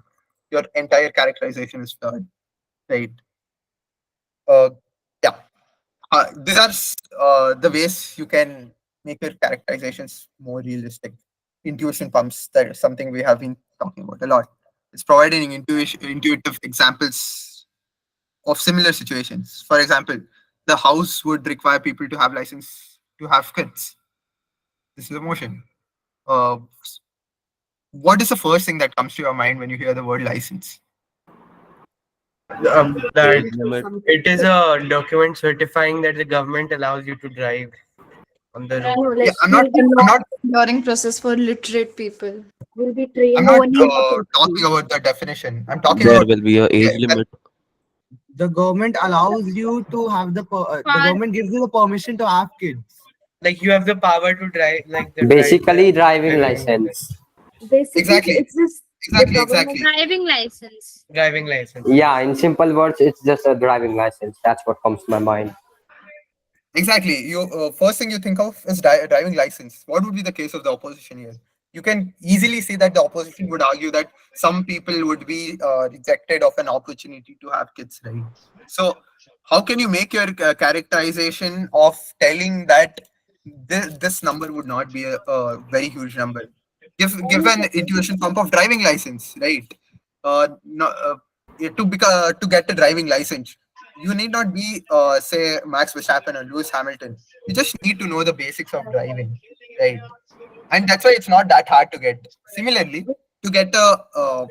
Your entire characterization is flawed, right? Uh, yeah, these are the ways you can make your characterizations more realistic. Intuition pumps, that is something we have been talking about a lot. It's providing intuitive examples of similar situations. For example, the house would require people to have license to have kids. This is a motion. Uh, what is the first thing that comes to your mind when you hear the word license? That Age limit. it is a document certifying that the government allows you to drive on the road. no, Yeah, like I'm not. we'll be I'm not. Hearing process for literate people. we'll be I'm trained not on the talking about the definition. I'm talking There about will be a age okay, limit. The government allows you to have the Far government gives you the permission to have kids. Like you have the power to drive, like the Basically, driving driving license. basically exactly, it's just the exactly, government. exactly. driving license. driving license. Yeah, in simple words, it's just a driving license. That's what comes to my mind. Exactly. You first thing you think of is driving license. What would be the case of the opposition here? You can easily see that the opposition would argue that some people would be rejected of an opportunity to have kids, right? So, how can you make your characterization of telling that this number would not be a very huge number? Give an intuition pump of driving license, right? No, to get a driving license, you need not be say Max Verstappen or Lewis Hamilton. You just need to know the basics of driving, right? And that's why it's not that hard to get. Similarly, to get a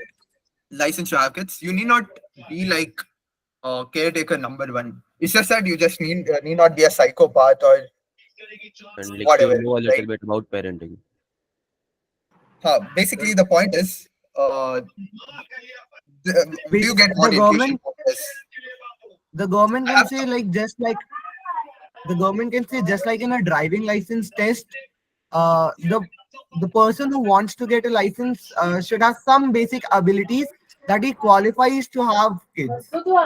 license to have kids, you need not be like caretaker number one. It's just that you just need not be a psychopath or And like should whatever, know a little right? bit about parenting. Basically, the point is, do you get The what intuition government is? the government I can have say like just like the government can say just like in a driving license test, the person who wants to get a license should have some basic abilities that he qualifies to have kids. People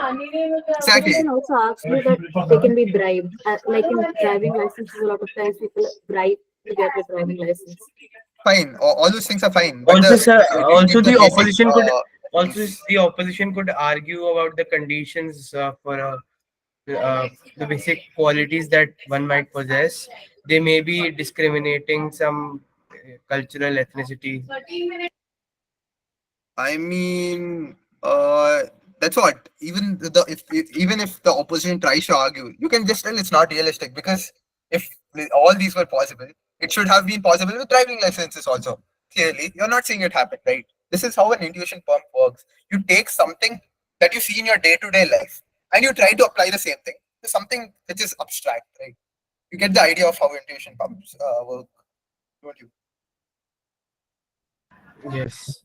exactly can also argue that they can be bribed. Like in driving licenses, a lot of times people bribe to get a driving license. fine. All those things are fine, but Also, sir, you need to also get the the basic opposition could things. argue about the conditions for the basic qualities that one might possess. They may be discriminating some cultural ethnicity. I mean, that's what. Even even if the opposition tries to argue, you can just tell it's not realistic because if all these were possible, it should have been possible with driving licenses also. Clearly, you're not seeing it happen, right? This is how an intuition pump works. You take something that you see in your day-to-day life and you try to apply the same thing to something which is abstract, right? You get the idea of how intuition pumps work, don't you? Yes.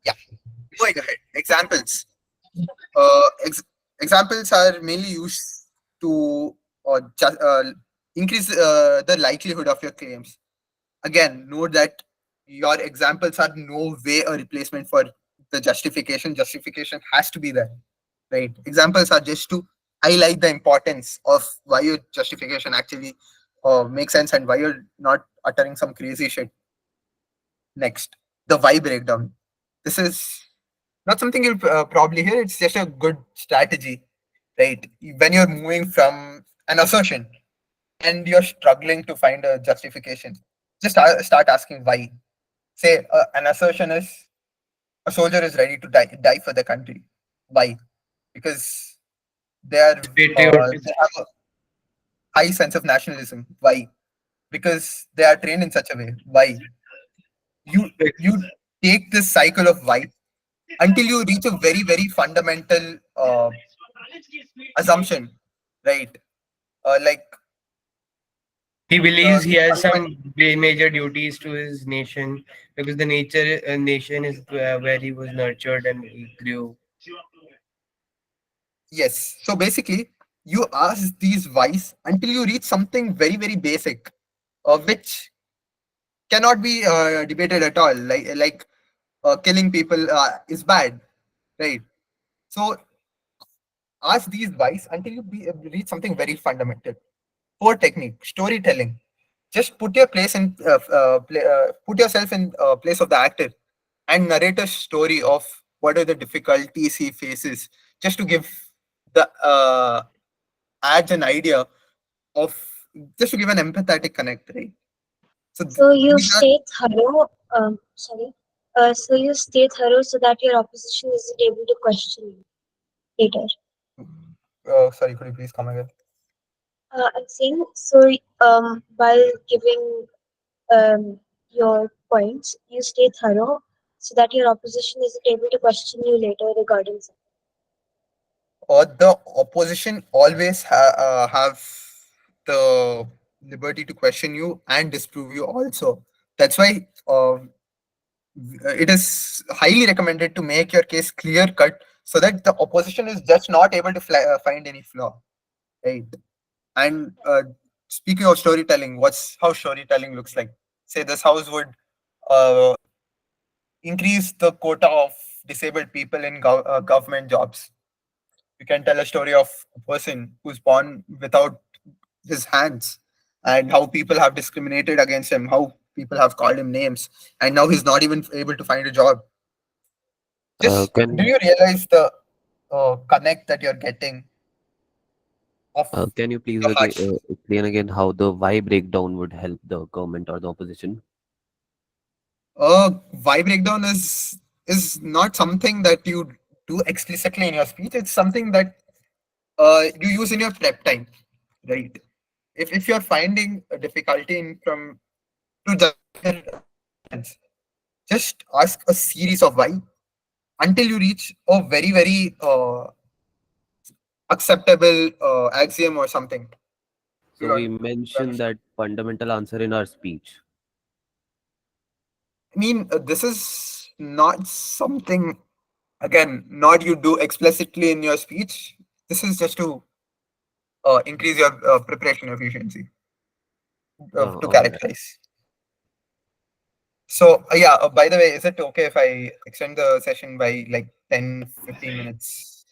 Yeah. Going ahead. Examples. Examples are mainly used to increase the likelihood of your claims. Again, note that your examples are no way a replacement for the justification. Justification has to be there, right? Examples are just to highlight the importance of why your justification actually makes sense and why you're not uttering some crazy shit. Next, the why breakdown. This is not something you'll probably hear. It's just a good strategy, right? When you're moving from an assertion and you're struggling to find a justification, just start asking why. Say an assertion is a soldier is ready to die for the country. Why? Because they are Patriotic. they have a high sense of nationalism. Why? Because they are trained in such a way. Why? You take this cycle of why until you reach a very fundamental assumption, right? Like He the believes he the has fundamental. some major duties to his nation because the nature nation is where he was nurtured and he grew. Yes. So basically, you ask these whys until you reach something very basic, which cannot be debated at all. Like killing people is bad, right? So ask these whys until reach something very fundamental. Poor technique, storytelling. Just put your place in, put yourself in place of the actor and narrate a story of what are the difficulties he faces, just to give the adds an idea of just to give an empathetic connect, right? So So you these are stay thorough. Sorry. So you stay thorough so that your opposition isn't able to question you later. sorry, could you please come again? I'm saying so. While giving your points, you stay thorough so that your opposition isn't able to question you later regarding something. Or the opposition always have the liberty to question you and disprove you also. That's why it is highly recommended to make your case clear cut so that the opposition is just not able to find any flaw, right? And speaking of storytelling, what's how storytelling looks like? Say this house would uh, increase the quota of disabled people in government jobs. You can tell a story of a person who's born without his hands and how people have discriminated against him, how people have called him names, and now he's not even able to find a job. Just do Can you realize the connect that you're getting of can you please the harsh? explain again how the why breakdown would help the government or the opposition? Why breakdown is not something that you do explicitly in your speech. It's something that you use in your prep time, right? If you're finding a difficulty in from to justify your sentence, just ask a series of why until you reach a very acceptable axiom or something. So we mentioned that fundamental answer in our speech. I mean, this is not something, again, not you do explicitly in your speech. This is just to increase your preparation efficiency to All right. characterize. So, yeah, by the way, is it okay if I extend the session by like 10-15 minutes?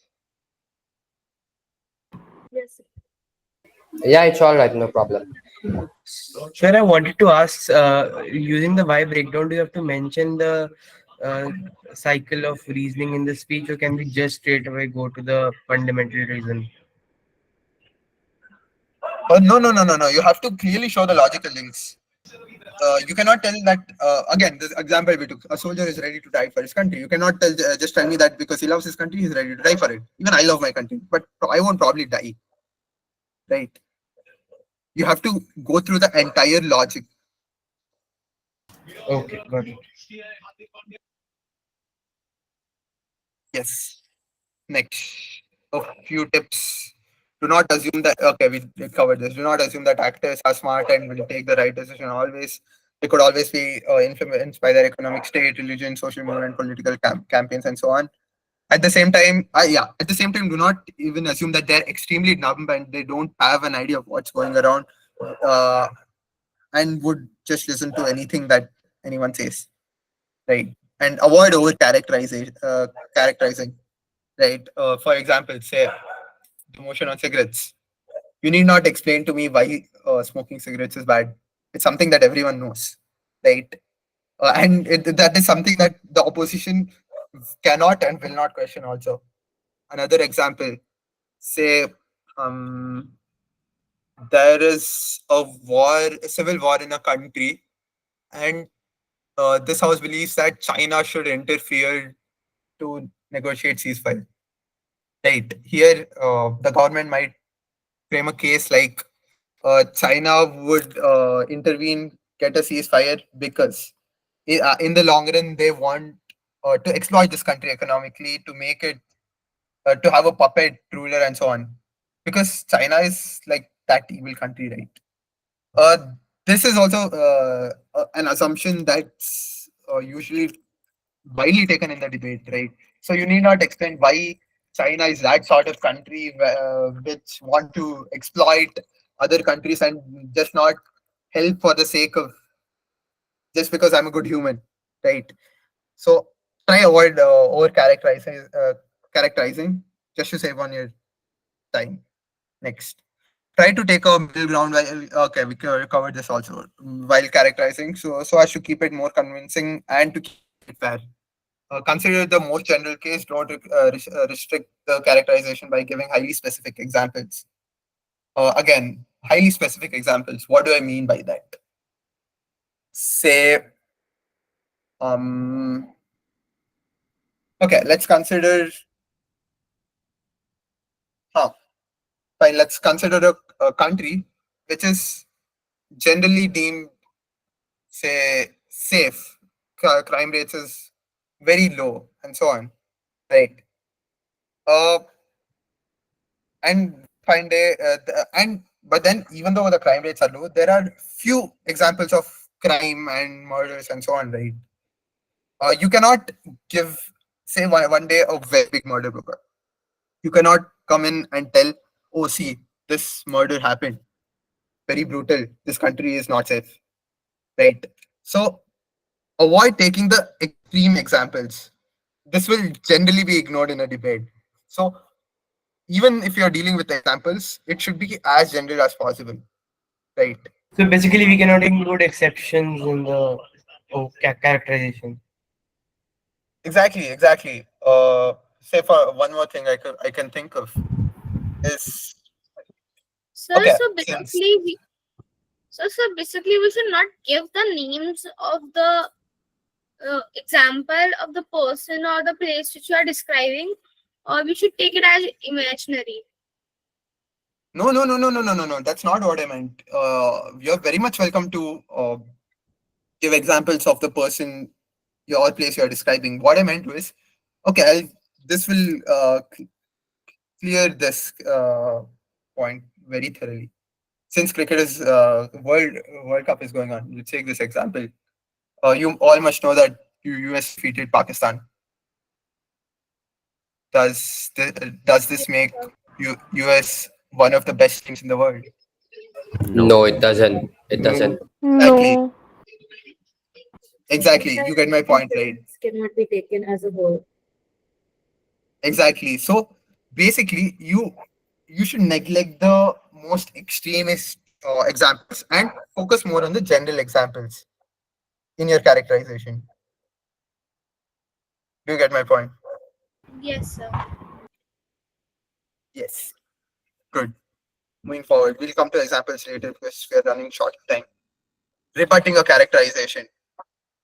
Yes. Yeah, it's all right, no problem. Sir, I wanted to ask, using the why breakdown, do you have to mention the uh, cycle of reasoning in the speech, or can we just straight away go to the fundamental reason? No. You have to clearly show the logical links. You cannot tell that, again, this example we took, a soldier is ready to die for his country. You cannot just tell me that because he loves his country, he's ready to die for it. Even I love my country, but I won't probably die, right? You have to go through the entire logic. Okay, got it. Yes. Next, a few tips. Do not assume that, okay, we covered this. Do not assume that actors are smart and will take the right decision always. They could always be influenced by their economic state, religion, social movement, political campaigns, and so on. At the same time, at the same time, do not even assume that they're extremely numb and they don't have an idea of what's going around, uh, and would just listen to anything that anyone says, right? And avoid over characterizing, right? For example, say the motion on cigarettes. You need not explain to me why smoking cigarettes is bad. It's something that everyone knows, right? That is something that the opposition cannot and will not question. Also, another example, say there is a civil war in a country, and this house believes that China should interfere to negotiate ceasefire. Right here, the government might frame a case like China would intervene, get a ceasefire because in the long run they want to exploit this country economically to make it to have a puppet ruler and so on. Because China is like that evil country, right? Uh, this is also an assumption that's usually widely taken in the debate, right? So you need not explain why China is that sort of country which want to exploit other countries and just not help for the sake of just because I'm a good human, right? So try avoid over characterizing just to save on your time. Next, try to take a middle ground while okay we covered this also while characterizing so as to keep it more convincing and to keep it fair. Consider the most general case. Don't restrict the characterization by giving highly specific examples. Again, highly specific examples. What do I mean by that? Say, um, okay, let's consider. Fine. Let's consider a country which is generally deemed, say, safe. Crime rates is very low, and so on. Right. Uh, and find a and but then even though the crime rates are low, there are few examples of crime and murders and so on, right? You cannot give say one day a very big murder broke. You cannot come in and tell, oh see, this murder happened, very brutal, this country is not safe, right? So avoid taking the extreme examples. This will generally be ignored in a debate. So even if you're dealing with examples, it should be as general as possible, right? So basically, we cannot include exceptions in the characterization. Exactly. Say for one more thing I can think of is Sir, okay. so Since basically we should not give the names of the example of the person or the place which you are describing, or we should take it as imaginary. no. That's not what I meant. You're very much welcome to give examples of the person your place you're describing. What I meant was okay. This will clear this point very thoroughly. Since cricket is World Cup is going on, let's take this example. You all must know that US defeated Pakistan. Does this make US one of the best teams in the world? No. No, it doesn't. It doesn't. Exactly, No. exactly. You get my point, right? Cannot be taken as a whole. Exactly. So basically, you should neglect the most extremist examples and focus more on the general examples in your characterization. Do you get my point? Yes, sir. Yes. Good. Moving forward, we'll come to examples later because we are running short of time. Rebutting a characterization.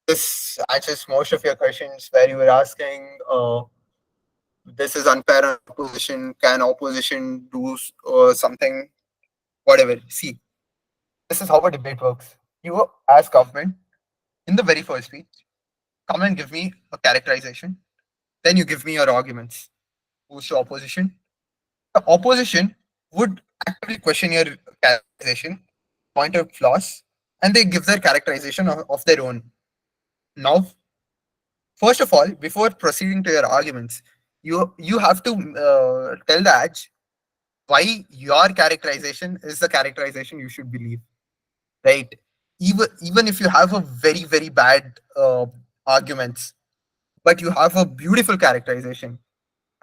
This answers most of your questions where you were asking, this is unfair on opposition. Can opposition do something? Whatever. See, this is how a debate works. You as government, in the very first speech, come and give me a characterization. Then you give me your arguments. Who's the opposition? The opposition would actively question your characterization, point out flaws, and they give their characterization of their own. Now, first of all, before proceeding to your arguments, you have to tell the edge why your characterization is the characterization you should believe, right? Even if you have a very bad arguments, but you have a beautiful characterization,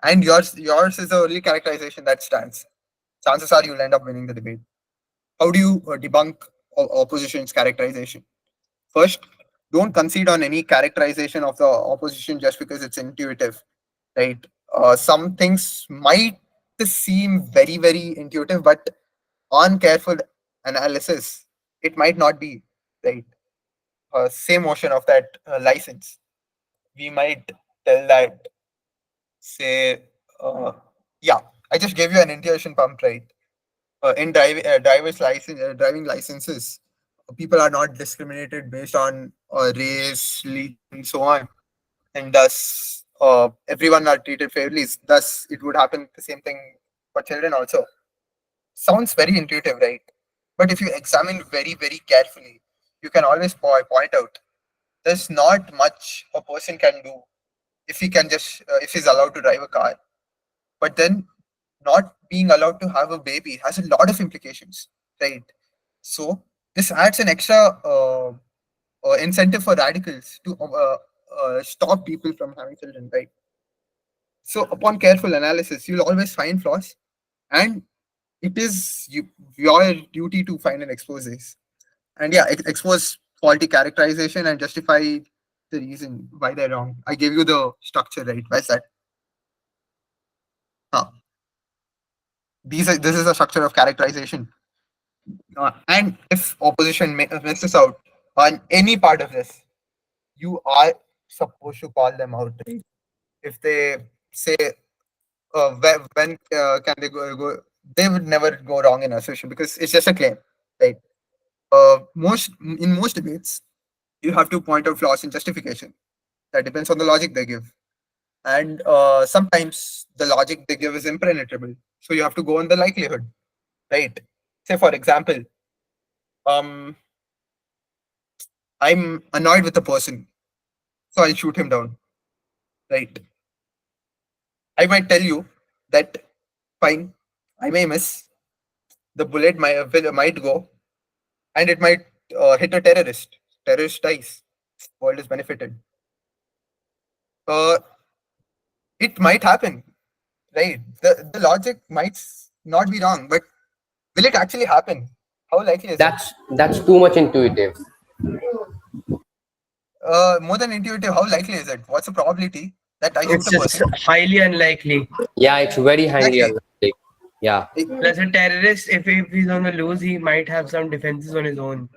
and yours is the only characterization that stands. Chances are you'll end up winning the debate. How do you debunk opposition's characterization? First, don't concede on any characterization of the opposition just because it's intuitive, right? Some things might seem very intuitive, but on careful analysis, it might not be, right? Same motion of that license. We might tell that say, yeah, I just gave you an intuition pump, right? In driving licenses, people are not discriminated based on race, religion, and so on, and thus everyone are treated fairly. Thus, it would happen the same thing for children also. Sounds very intuitive, right? But if you examine very carefully, you can always point out there's not much a person can do if he can just if he's allowed to drive a car. But then not being allowed to have a baby has a lot of implications, right? So this adds an extra incentive for radicals to stop people from having children, right? So upon careful analysis, you'll always find flaws, and it is your duty to find and expose this. And yeah, expose faulty characterization and justify the reason why they're wrong. I gave you the structure, right? Why's that? Huh. This is the structure of characterization. And if opposition misses out on any part of this, you are supposed to call them out. Right? If they say, when can they go, they would never go wrong in assertion because it's just a claim, right? In most debates, you have to point out flaws in justification. That depends on the logic they give. And sometimes the logic they give is impenetrable. So you have to go on the likelihood, right? Say, for example, um, I'm annoyed with the person, so I'll shoot him down, right? I might tell you that, fine, I may miss, the bullet might go, and it might hit a terrorist. Terrorist dies, world is benefited. Uh, it might happen, right? The logic might not be wrong, but will it actually happen? How likely is it? That's too much intuitive. More than intuitive, how likely is it? What's the probability that I shoot It's a just person? highly unlikely. Yeah, it's very highly Exactly. unlikely. Yeah. Plus, a terrorist, if he's on the loose, he might have some defenses on his own.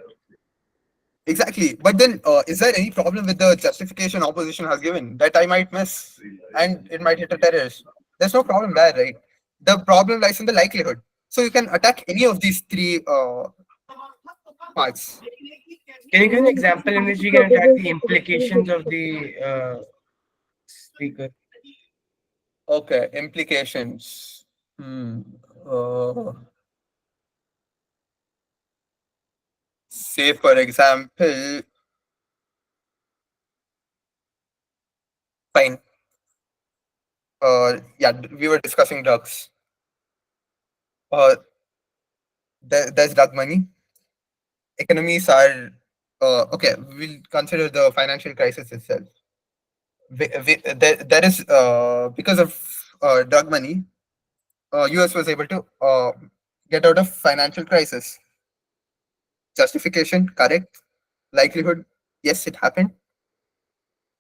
Exactly. But then, is there any problem with the justification opposition has given that I might miss and it might hit a terrorist? There's no problem there, right? The problem lies in the likelihood. So you can attack any of these three parts. Can you give an example in which we can attack the implications of the speaker? Okay, implications. Uh, Say, for example, fine. Yeah, we were discussing drugs. There's drug money. Economies are okay. We'll consider the financial crisis itself. There is because of drug money, US was able to get out of financial crisis. Justification, correct. Likelihood, yes, it happened.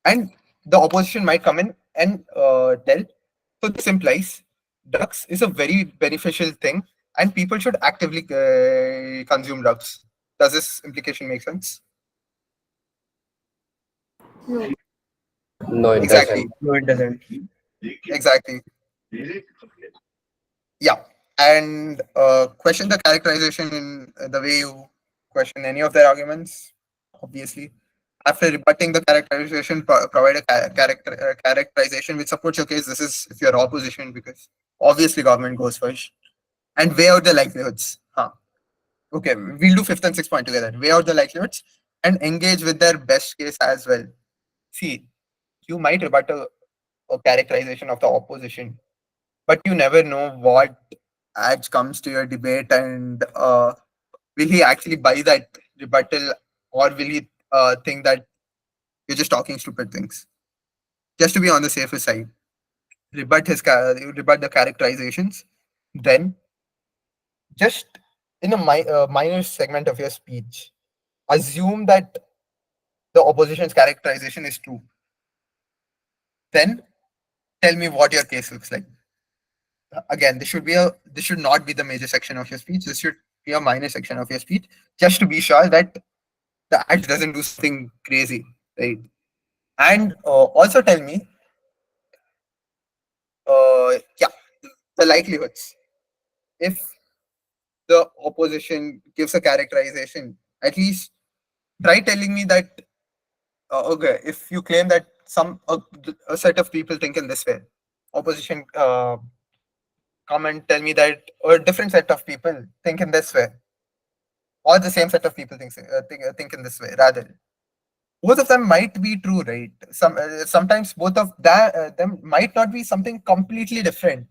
And the opposition might come in and tell. So this implies drugs is a very beneficial thing, and people should actively consume drugs. Does this implication make sense? No. No, it Exactly. doesn't. No, it doesn't. Exactly. Yeah. And question the characterization in the way you question any of their arguments, obviously. After rebutting the characterization, provide a characterization which supports your case. This is if you're opposition, because obviously government goes first. And weigh out the likelihoods. Okay, we'll do fifth and sixth point together. Weigh out the likelihoods and engage with their best case as well. See, you might rebut a characterization of the opposition, but you never know what edge comes to your debate, and will he actually buy that rebuttal, or will he think that you're just talking stupid things? Just to be on the safer side, rebut the characterizations, then just in a minor segment of your speech, assume that the opposition's characterization is true. Then tell me what your case looks like. Again, this should not be the major section of your speech. This should be a minor section of your speech, just to be sure that the ad doesn't do something crazy, right? And also tell me Yeah, the likelihoods. If the opposition gives a characterization, at least try telling me that, okay, if you claim that a set of people think in this way, opposition come and tell me that a different set of people think in this way, or the same set of people think in this way, rather. Both of them might be true, right? Sometimes both of them might not be something completely different.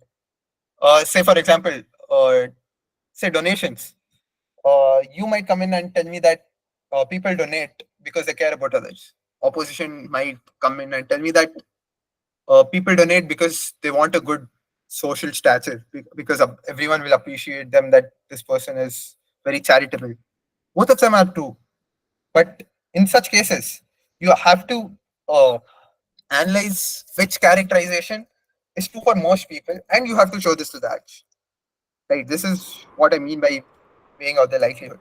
Say, for example, uh, say donations. You might come in and tell me that people donate because they care about others. Opposition might come in and tell me that people donate because they want a good social stature, because everyone will appreciate them, that this person is very charitable. Both of them are true, but in such cases, you have to uh, analyze which characterization is true for most people, and you have to show this to the judge. Right? This is what I mean by weighing out the likelihood.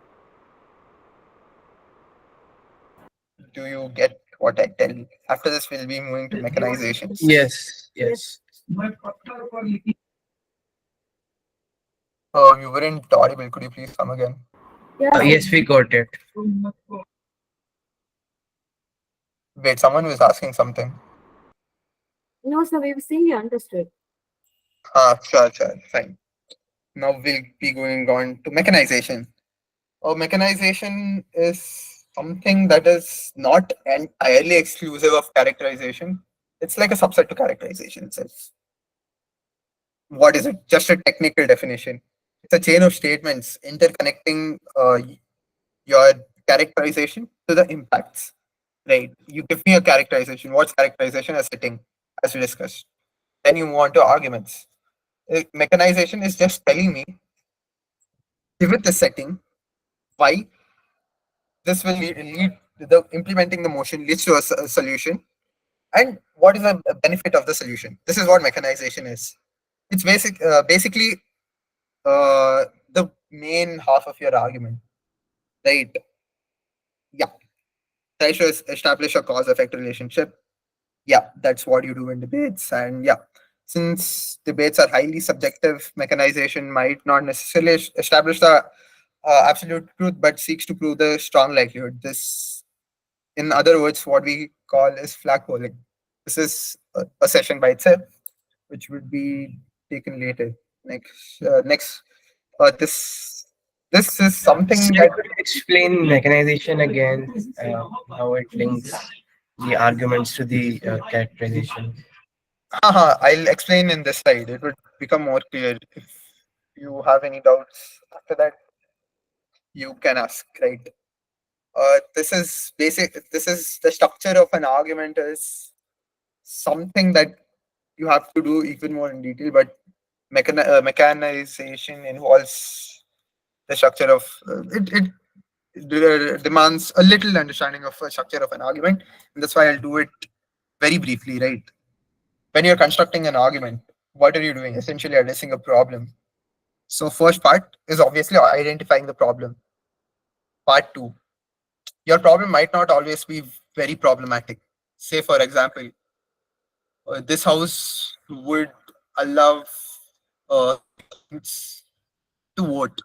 Do you get what I tell you? After this, we'll be moving to mechanizations. Yes, yes. You weren't audible. Could you please come again? Yes, we got it. Wait, someone was asking something. No, sir, we were saying you understood. Sure, fine. Now we'll be going on to mechanization. Mechanization is something that is not entirely exclusive of characterization. It's like a subset to characterization itself. What is it? Just a technical definition. It's a chain of statements interconnecting your characterization to the impacts. Right? You give me a characterization. What's characterization? A setting, as we discussed. Then you move on to arguments. Mechanization is just telling me, give it the setting, why this will lead the implementing the motion leads to a solution, and what is the benefit of the solution. This is what mechanization is. It's basically the main half of your argument, right? Yeah, try to establish a cause effect relationship. Yeah, that's what you do in debates. And yeah, since debates are highly subjective, mechanization might not necessarily establish the absolute truth, but seeks to prove the strong likelihood. This, in other words, what we call is flag polling. This is a session by itself, which would be taken later. Next, this is something So that could you explain mechanization again, how it links the arguments to the characterization? I'll explain in this slide. It would become more clear. If you have any doubts after that, you can ask. Right. This is basic. This is the structure of an argument. Is something that you have to do even more in detail, but mechanization involves the structure of it demands a little understanding of a structure of an argument, and that's why I'll do it very briefly. Right. When you're constructing an argument, what are you doing? Essentially addressing a problem. So first part is obviously identifying the problem. Part two, your problem might not always be very problematic. Say, for example, this house would allow immigrants to vote,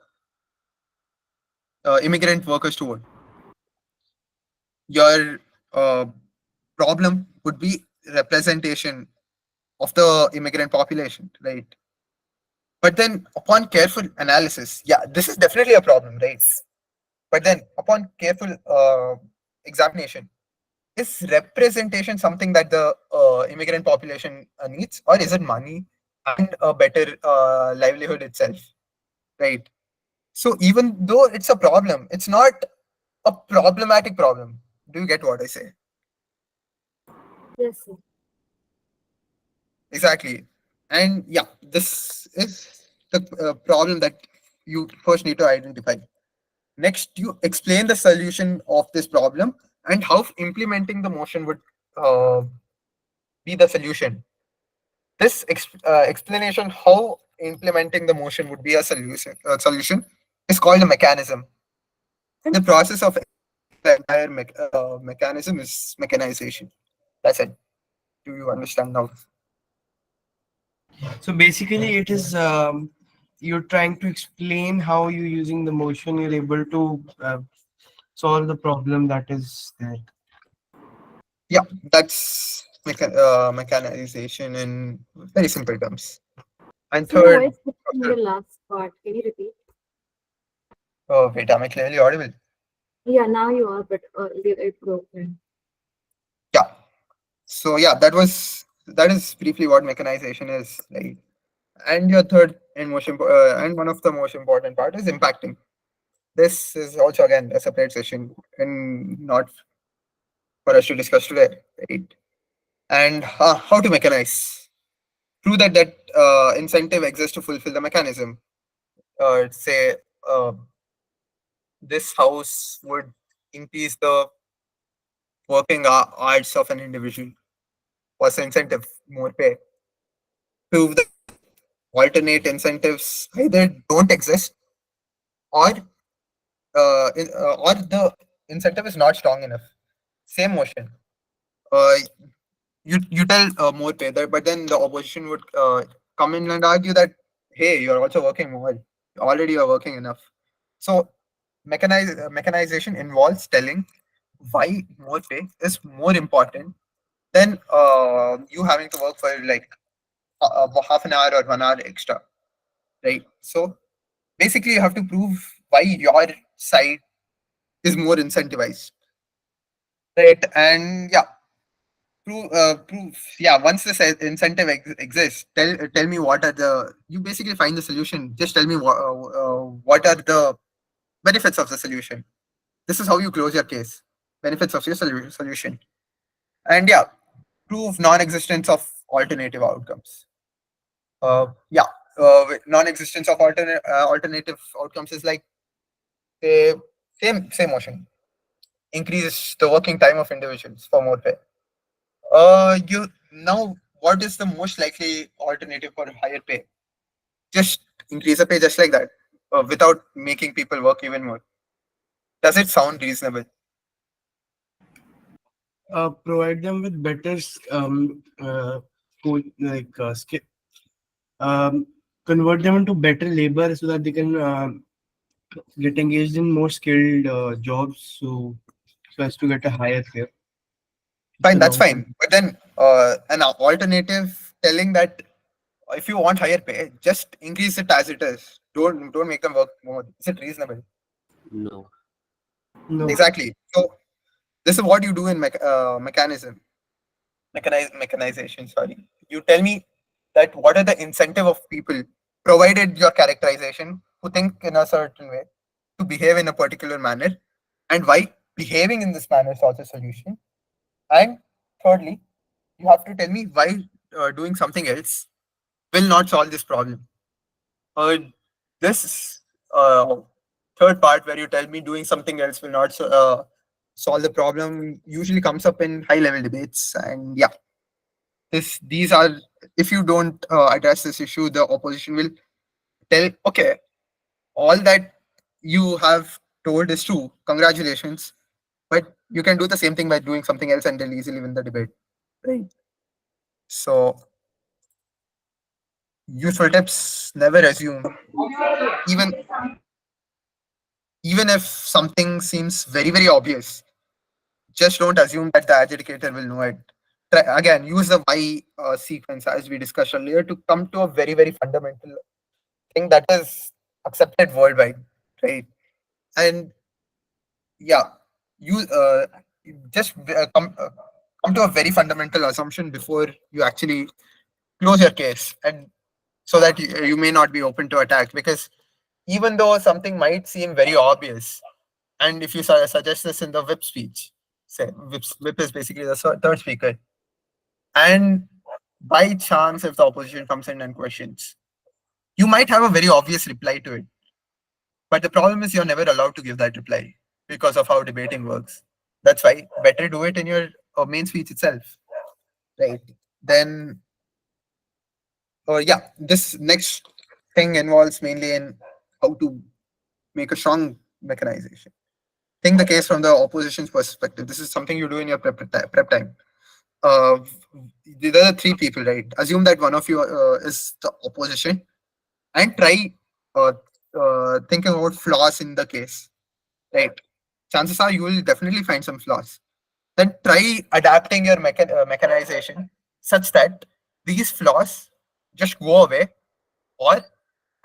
immigrant workers to vote. Your problem would be representation of the immigrant population, right? But then, upon careful analysis, yeah, this is definitely a problem, right? But then, upon careful examination, is representation something that the immigrant population needs, or is it money and a better livelihood itself, right? So even though it's a problem, it's not a problematic problem. Do you get what I say? Yes, sir. Exactly. And yeah, this is the problem that you first need to identify. Next, you explain the solution of this problem and how implementing the motion would uh, be the solution. This explanation how implementing the motion would be a solution is called a mechanism. The process of the entire mechanism is mechanization. That's it. Do you understand now? So basically, it is you're trying to explain how you using the motion you're able to solve the problem that is there. Yeah, that's mechanization in very simple terms. And So your third, voice cut in the last part. Can you repeat? wait, am I clearly audible? Yeah, now you are, but it broke. Yeah. So yeah, that is briefly what mechanization is, right? And your third and one of the most important part is impacting. This is also again a separate session and not for us to discuss today, right? And how to mechanize. Prove that incentive exists to fulfill the mechanism. Say uh, this house would increase the working hours of an individual. What's the incentive? More pay. Prove that alternate incentives either don't exist or or the incentive is not strong enough. Same motion. Uh, you tell more pay that, but then the opposition would come in and argue that hey, you're also working more. Already you're working enough. So mechanization involves telling why more pay is more important than you having to work for like half an hour or 1 hour extra, right? So basically, you have to prove why your side is more incentivized, right? And yeah, prove. Yeah, once this incentive exists, tell me what are the. You basically find the solution. Just tell me what are the benefits of the solution. This is how you close your case. Benefits of your solution, and yeah, prove non-existence of alternative outcomes. Yeah, non-existence of alternative outcomes is like say same motion increases the working time of individuals for more pay. You now what is the most likely alternative for higher pay? Just increase the pay just like that, without making people work even more. Does it sound reasonable? Provide them with better skill, um, convert them into better labor so that they can get engaged in more skilled jobs, so as to get a higher pay. Fine, So that's long fine. But then an alternative telling that if you want higher pay, just increase it as it is. Don't make them work more. Is it reasonable? No. No. Exactly. So this is what you do in mechanization. Sorry, you tell me that what are the incentive of people provided your characterization who think in a certain way to behave in a particular manner, and why behaving in this manner solves a solution. And thirdly, you have to tell me why doing something else will not solve this problem. Uh, this third part where you tell me doing something else will not solve the problem usually comes up in high level debates. And yeah, these are, if you don't address this issue, the opposition will tell, okay, all that you have told is true. Congratulations. But you can do the same thing by doing something else and they'll easily win the debate. Right. So useful tips: never assume. Even even if something seems very obvious, just don't assume that the adjudicator will know it. Again, use the why sequence as we discussed earlier to come to a very fundamental thing that is accepted worldwide, right? And yeah, you just come to a very fundamental assumption before you actually close your case, and so that you may not be open to attack, because even though something might seem very obvious, and if you suggest this in the whip speech, say whip is basically the third speaker, and by chance if the opposition comes in and questions, you might have a very obvious reply to it, but the problem is you're never allowed to give that reply because of how debating works. That's why better do it in your main speech itself, right? Then yeah, this next thing involves mainly in how to make a strong mechanization. Think the case from the opposition's perspective. This is something you do in your prep time. uh, there are three people, right? Assume that one of you is the opposition and try uh, thinking about flaws in the case, right? Chances are you will definitely find some flaws. Then try adapting your mechanization such that these flaws just go away, or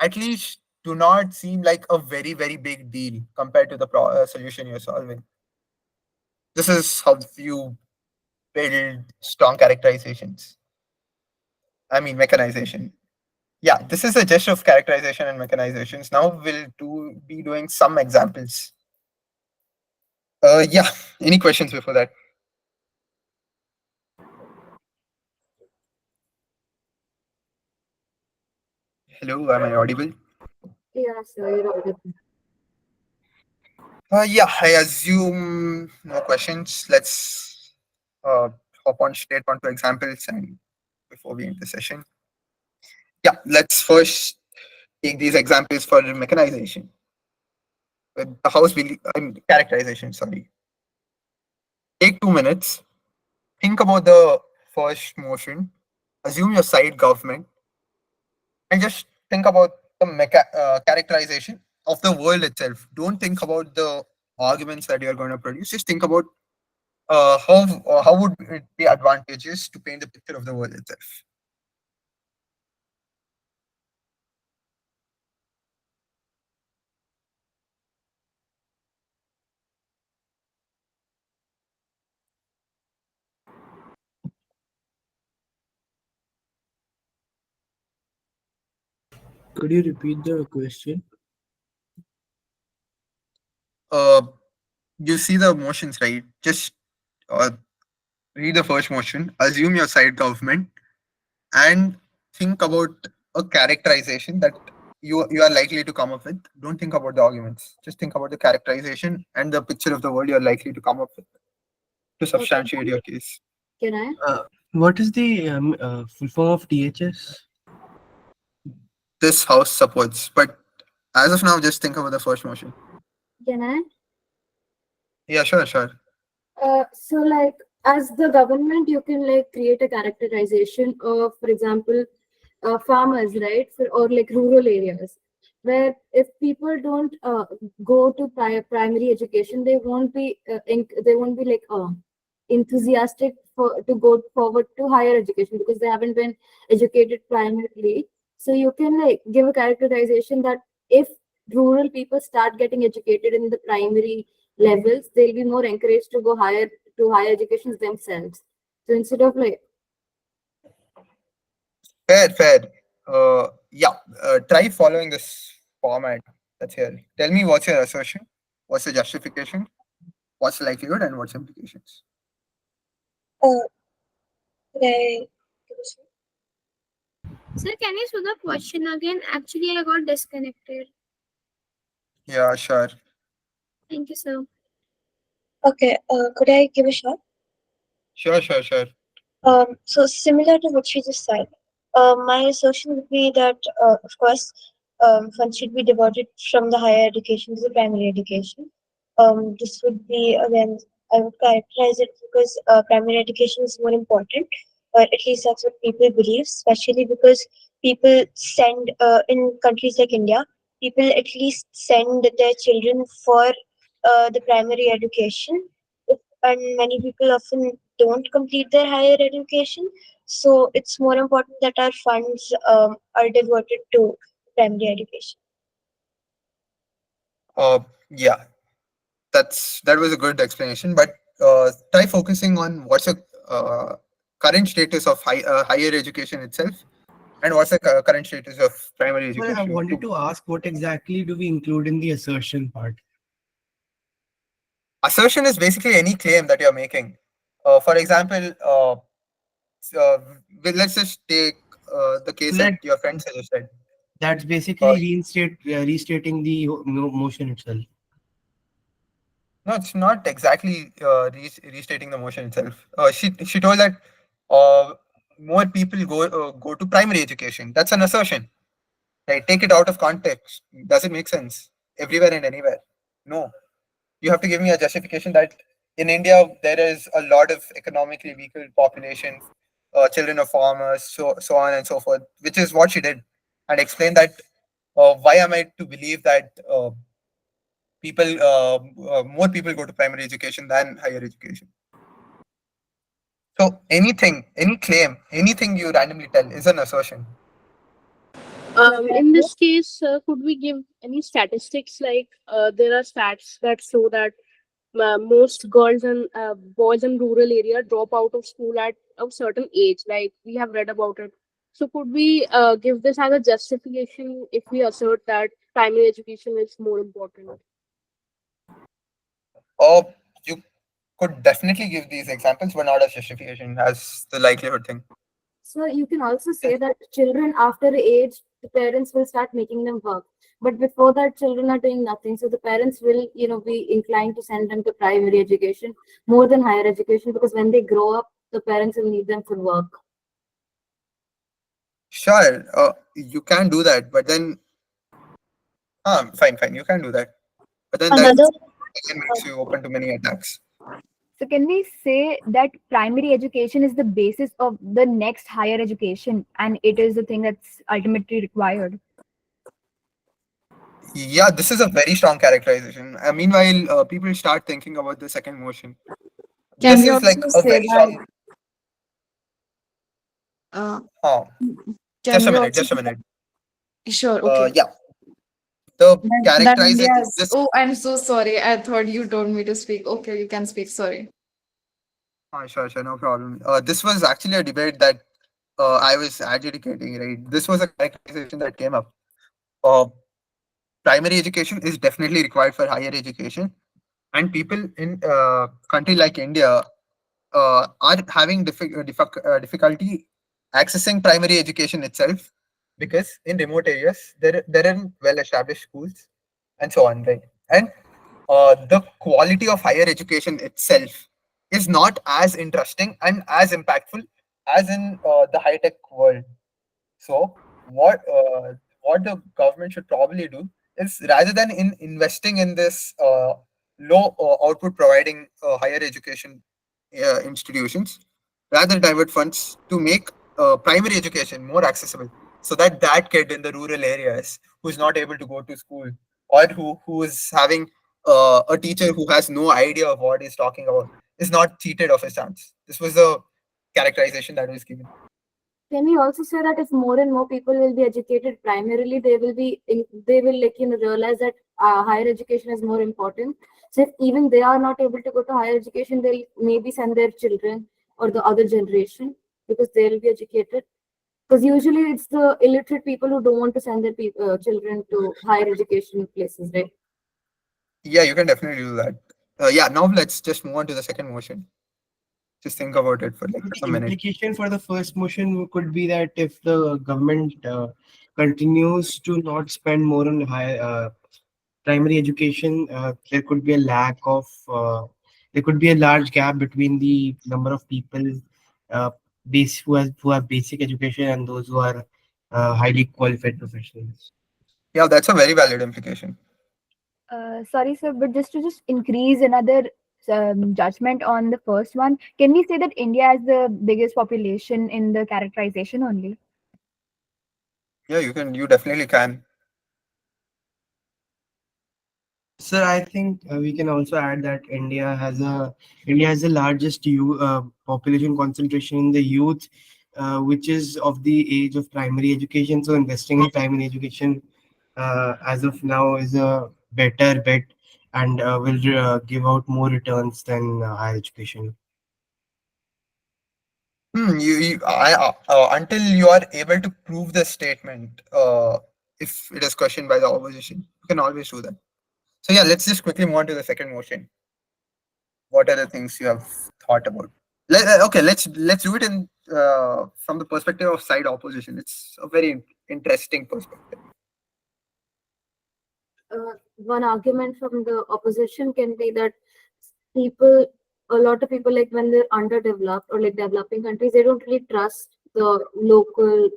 at least do not seem like a very, very big deal compared to the solution you're solving. This is how you build strong characterizations. I mean, mechanization. Yeah, this is a gist of characterization and mechanizations. Now we'll be doing some examples. Yeah, any questions before that? Hello, am I audible? Yeah, sir, you're audible. Yeah, I assume no questions. Let's hop on straight onto examples and before we end the session. Yeah, let's first take these examples for mechanization. With the house will characterization, sorry. Take 2 minutes. Think about the first motion. Assume your side government and just think about the characterization of the world itself. Don't think about the arguments that you're going to produce. Just think about how would it be advantageous to paint the picture of the world itself. Could you repeat the question? Uh, you see the motions, right? Just uh, read the first motion. Assume your side government and think about a characterization that you are likely to come up with. Don't think about the arguments. Just think about the characterization and the picture of the world you're likely to come up with to substantiate your case. Can I? What is the full form of DHS? This house supports, but as of now, just think about the first motion. Can I? Yeah, sure. So like as the government, you can like create a characterization of, for example, farmers, right? Or like rural areas, where if people don't go to primary education, they won't be like enthusiastic to go forward to higher education because they haven't been educated primarily. So you can like give a characterization that if rural people start getting educated in the primary levels, they'll be more encouraged to go higher to higher educations themselves. So instead of like Fair. Yeah. Try following this format that's here. Tell me what's your assertion, what's the justification, what's the likelihood, and what's implications. Could I give a shot? Sir, can you show the question again? Actually, I got disconnected. Yeah, sure. Thank you, sir. Okay, could I give a shot? Sure. So similar to what she just said, my assertion would be that, of course, funds should be diverted from the higher education to the primary education. This would be, again, I would characterize it because primary education is more important, or at least that's what people believe, especially because people send, in countries like India, people at least send their children for the primary education. And many people often don't complete their higher education. So it's more important that our funds are diverted to primary education. Yeah, that was a good explanation. But try focusing on what's the current status of higher education itself, and what's the current status of primary Well, education. I wanted to ask what exactly do we include in the assertion part? Assertion is basically any claim that you're making. For example, let's just take the case that Like your friend suggested. that's basically restating the motion itself. No, it's not exactly restating the motion itself. She told that more people go to primary education. That's an assertion. Right? Take it out of context. Does it make sense? Everywhere and anywhere. No. You have to give me a justification that in India, there is a lot of economically weaker population, children of farmers, so on and so forth, which is what she did, and explained that why am I to believe that more people go to primary education than higher education. So anything, any claim, anything you randomly tell is an assertion. In this case, could we give any statistics like there are stats that show that most girls and boys in rural area drop out of school at a certain age, like we have read about it. So could we give this as a justification if we assert that primary education is more important? Or you could definitely give these examples, but not as justification, as the likelihood thing. So you can also say that children after the age, the parents will start making them work. But before that, children are doing nothing. So the parents will, be inclined to send them to primary education more than higher education, because when they grow up, the parents will need them for work. Sure, you can do that, but then, fine, you can do that. But then that Another again makes you open to many attacks. So can we say that primary education is the basis of the next higher education, and it is the thing that's ultimately required? Yeah, this is a very strong characterization. Meanwhile, people start thinking about the second motion. Can This we is like also a say very that? strong. Uh, Uh, can just a we minute, also? just a minute. Sure. Okay. Yeah, the That characterization. India's. This. Oh, I'm so sorry. I thought you told me to speak. Okay, you can speak. Sorry. Sure, no problem. This was actually a debate that I was adjudicating. Right, this was a characterization that came up. Uh, Primary education is definitely required for higher education, and people in country like India are having difficulty accessing primary education itself, because in remote areas there aren't well established schools and so on, right? And the quality of higher education itself is not as interesting and as impactful as in the high tech world. So what the government should probably do is, rather than investing in this low output providing higher education institutions, rather divert funds to make primary education more accessible, so that that kid in the rural areas who's not able to go to school, or who is having a teacher who has no idea of what he's talking about, is not cheated of his chance. This was the characterization that was given. Can we also say that if more and more people will be educated primarily, they will realize that higher education is more important. So if even they are not able to go to higher education, they'll maybe send their children or the other generation, because they'll be educated. Because usually it's the illiterate people who don't want to send their children to higher education places, right? Yeah, you can definitely do that. Yeah, now let's just move on to the second motion. Just think about it for like a The minute. implication for the first motion could be that if the government continues to not spend more on high primary education, there could be a lack of there could be a large gap between the number of people uh, who have basic education and those who are highly qualified professionals. Yeah, that's a very valid implication. Sorry, sir, but just increase another judgment on the first one, can we say that India has the biggest population in the characterization only? Yeah, you definitely can. Sir, I think we can also add that India has the largest population concentration in the youth, which is of the age of primary education. So investing in primary education as of now is a better bet and will give out more returns than higher education. Until you are able to prove the statement, if it is questioned by the opposition, you can always do that. So yeah, let's just quickly move on to the second motion. What are the things you have thought about? Okay, let's do it in from the perspective of side opposition. It's a very interesting perspective. One argument from the opposition can be that people, a lot of people, like when they're underdeveloped or like developing countries, they don't really trust the local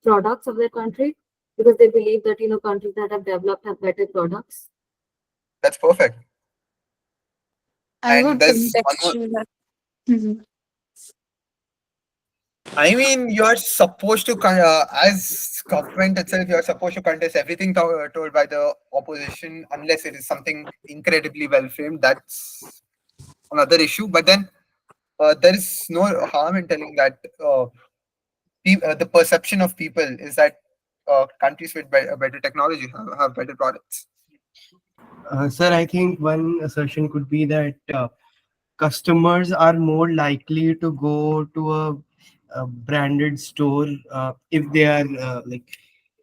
products of their country, because they believe that countries that have developed have better products. That's perfect. I And would there's one more. contextualize that. Mhm. I mean, you're supposed to, as government itself, you're supposed to contest everything told by the opposition, unless it is something incredibly well framed. That's another issue. But then there is no harm in telling that the perception of people is that countries with better technology have better products. Sir, I think one assertion could be that customers are more likely to go to a branded store if they are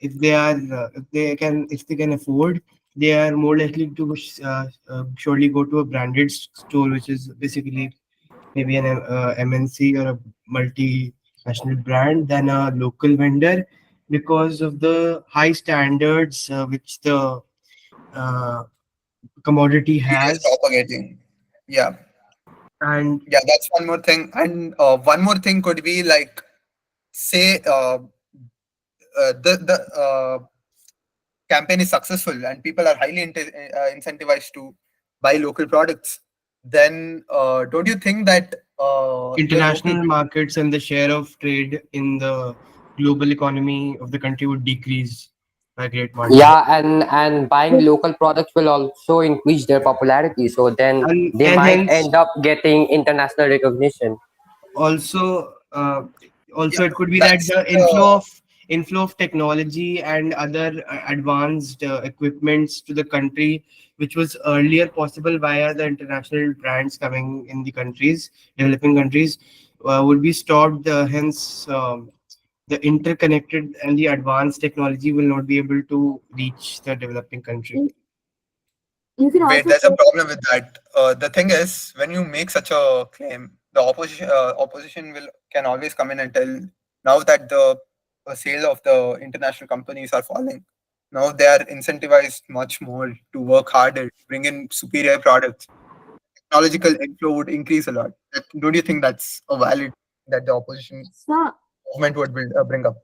if they can afford. They are more likely to surely go to a branded store, which is basically maybe an MNC or a multinational brand than a local vendor, because of the high standards which the uh, commodity Media is has. propagating. Yeah, And yeah, that's one more thing. And one more thing could be like, say, the campaign is successful and people are highly incentivized to buy local products, then don't you think that the local international markets and the share of trade in the global economy of the country would decrease by a great quantity. Yeah, and buying local products will also increase their popularity. So then they And might hence end up getting international recognition. also yeah, also it could be that that's the inflow of technology and other advanced equipments to the country, which was earlier possible via the international brands coming in the countries, developing countries, would be stopped. Hence the interconnected and the advanced technology will not be able to reach the developing country. You can wait, also there's a say, problem with that. The thing is, when you make such a claim, the opposition will can always come in and tell, now that the sale of the international companies are falling, now they are incentivized much more to work harder, bring in superior products. Technological inflow would increase a lot. Don't you think that's a valid that the opposition so, movement would bring up?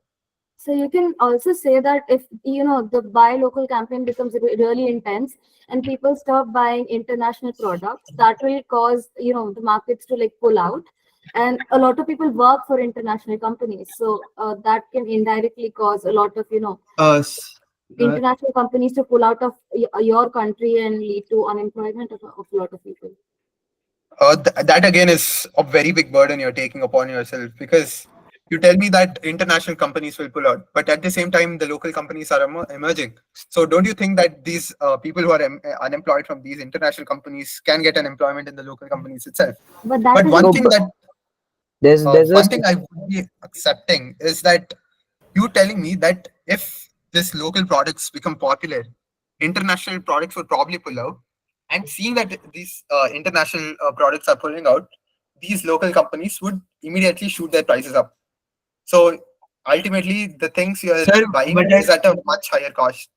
so you can also say that if the buy local campaign becomes really intense and people stop buying international products, that will cause the markets to like pull out, and a lot of people work for international companies, so that can indirectly cause a lot of S- uh, international companies to pull out of your country and lead to unemployment of a lot of people. That again is a very big burden you're taking upon yourself, because you tell me that international companies will pull out, but at the same time, the local companies are emerging. So, don't you think that these people who are unemployed from these international companies can get an employment in the local companies itself? But that But is one No, thing but that there's a one thing I would be accepting is that you telling me that if this local products become popular, international products would probably pull out. And seeing that these international products are pulling out, these local companies would immediately shoot their prices up. So ultimately, the things you're Sir, buying but is at a much higher cost.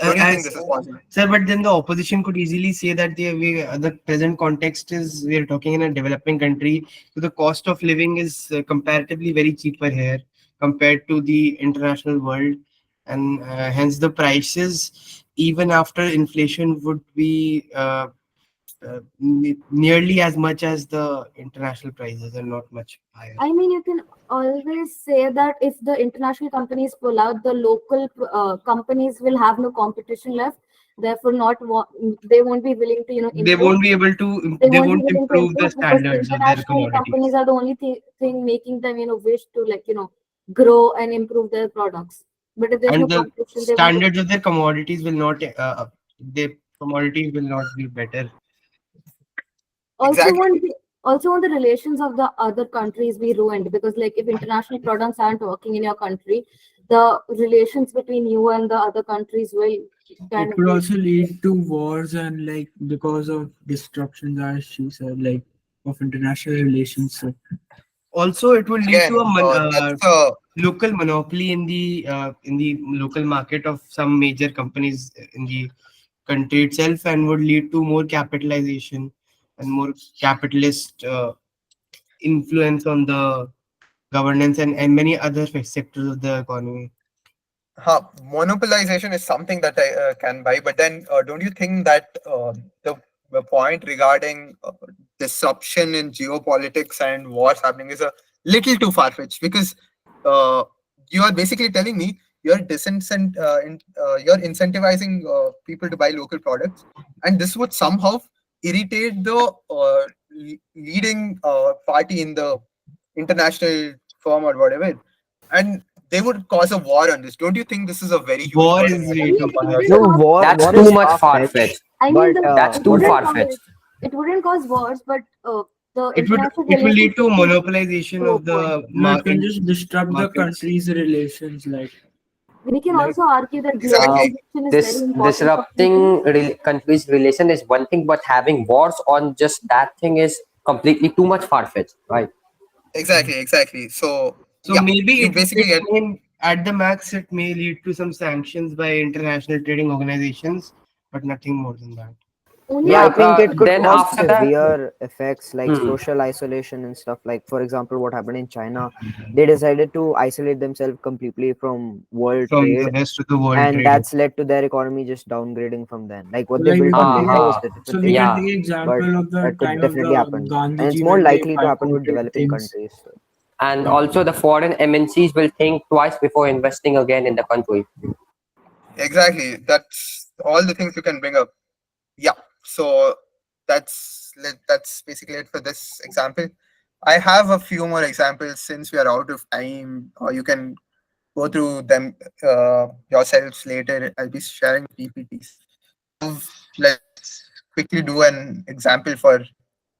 Don't you think as this is possible? sir, but then the opposition could easily say that the present context is we are talking in a developing country, so the cost of living is comparatively very cheaper here compared to the international world, and hence the prices even after inflation would be nearly as much as the international prices and not much higher. I mean, you can always say that if the international companies pull out, the local companies will have no competition left. Therefore, they won't be willing to They improve. won't be able to. They They won't be won't willing to improve the improve because standards of their international commodities. companies are the only thing making them wish to grow and improve their products. But if there's no And the competition, they won't. standards of their commodities will not their commodities will not be better. Also want the relations of the other countries be ruined, because if international products aren't working in your country, the relations between you and the other countries will kind It of could be. also lead to wars and like because of disruptions, as she said, like of international relations. So Also, it will lead to Again, a that's a local monopoly in the local market of some major companies in the country itself, and would lead to more capitalization and more capitalist influence on the governance and many other sectors of the economy. monopolization is something that I can buy, but then don't you think that the the point regarding disruption in geopolitics and wars happening is a little too far fetched, because uh, you are basically telling me you're incentivizing people to buy local products, and this would somehow irritate the leading party in the international firm or whatever, and they would cause a war on this. Don't you think this is a very huge War burden is that way you too put on far. wouldn't No, yourself? cause that's war. too much far-fetched. I mean, But That's it too wouldn't far-fetched. cause it wouldn't cause wars, but the It would international it will lead relations to would be monopolization of spoiled. the No, it can just disrupt the markets. country's relations. We can Like also argue that Exactly. globalization is very This important for people. disrupting countries' relation is one thing, but having wars on just that thing is completely too much far-fetched, right? Exactly. So So yeah, maybe you it basically get may, at the max, it may lead to some sanctions by international trading organizations, but nothing more than that. Only Yeah, I after think it could then cause after that, severe effects like hmm. social isolation and stuff. Like, for example, what happened in China, they decided to isolate themselves completely from world From the trade, rest of the world and trade. that's led to their economy just downgrading from then. Like, what they like built we on can India take was Uh-huh. a so different we thing, can Yeah. take but example of the that could time of definitely the happen, and it's Gandhiji more when they likely to happen with boycotted developing things. countries. So, And Yeah. also the foreign MNCs will think twice before investing again in the country. exactly. That's all the things you can bring up. Yeah. So that's basically it for this example. I have a few more examples since we are out of time, or you can go through them yourselves later. I'll be sharing PPTs. Let's quickly do an example for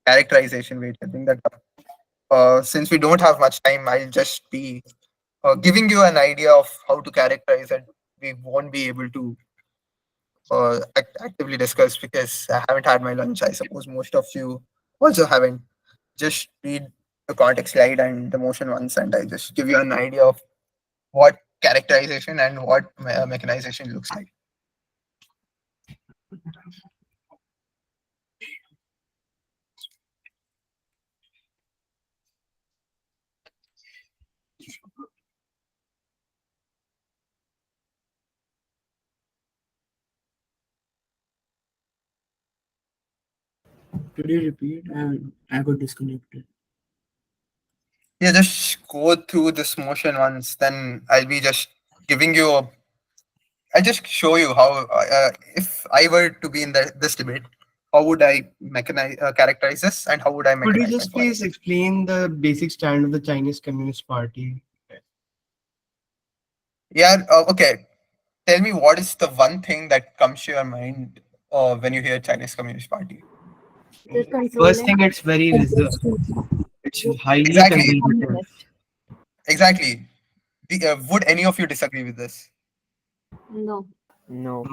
characterization. Wait, I think that since we don't have much time, I'll just be giving you an idea of how to characterize it. We won't be able to actively discuss because I haven't had my lunch. I suppose most of you also haven't. Just read the context slide and the motion ones, and I just give you an idea of what characterization and what mechanization looks like. Could you repeat? I got disconnected. Yeah, just go through this motion once, then I'll be just giving you a. I'll just show you how, if I were to be in this debate, how would I characterize this, and how would I Could you mechanize my just please points? explain the basic stand of the Chinese Communist Party? Yeah, okay. Tell me what is the one thing that comes to your mind when you hear Chinese Communist Party? They're First controlling. thing, it's very reserved. It's highly Exactly, conservative. exactly. Would any of you disagree with this? No. no.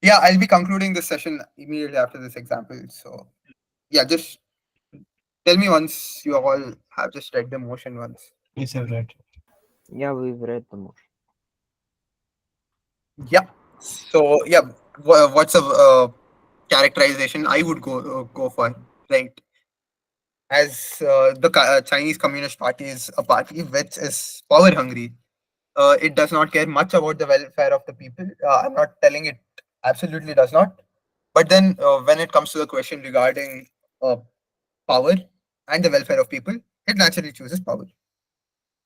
Yeah, I'll be concluding this session immediately after this example. So, yeah, just tell me once you all have just read the motion once. Yes, I've read. Yeah, we've read the motion. Yeah. So, yeah, what's a characterization I would go for, right? As the Chinese Communist Party is a party which is power hungry. It does not care much about the welfare of the people. I'm not telling it absolutely does not. But then when it comes to the question regarding uh, power and the welfare of people, it naturally chooses power.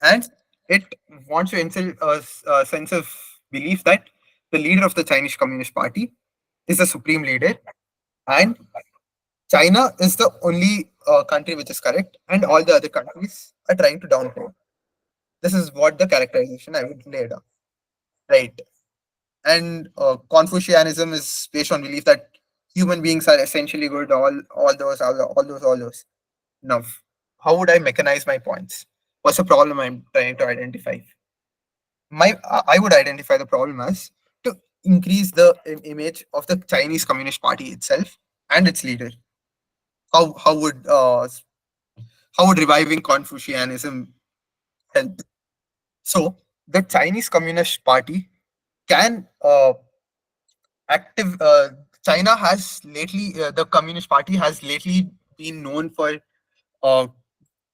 And it wants to instill a sense of belief that the leader of the Chinese Communist Party is the supreme leader, and China is the only country which is correct, and all the other countries are trying to downplay. This is what the characterization I would lay down. Right. And Confucianism is based on belief that human beings are essentially good. All those. Now, how would I mechanize my points? What's the problem I'm trying to identify? I would identify the problem as to increase the image of the Chinese Communist Party itself and its leader. How how would uh, how would reviving Confucianism help? So the Chinese Communist Party can active. China has lately the Communist Party has lately been known for uh,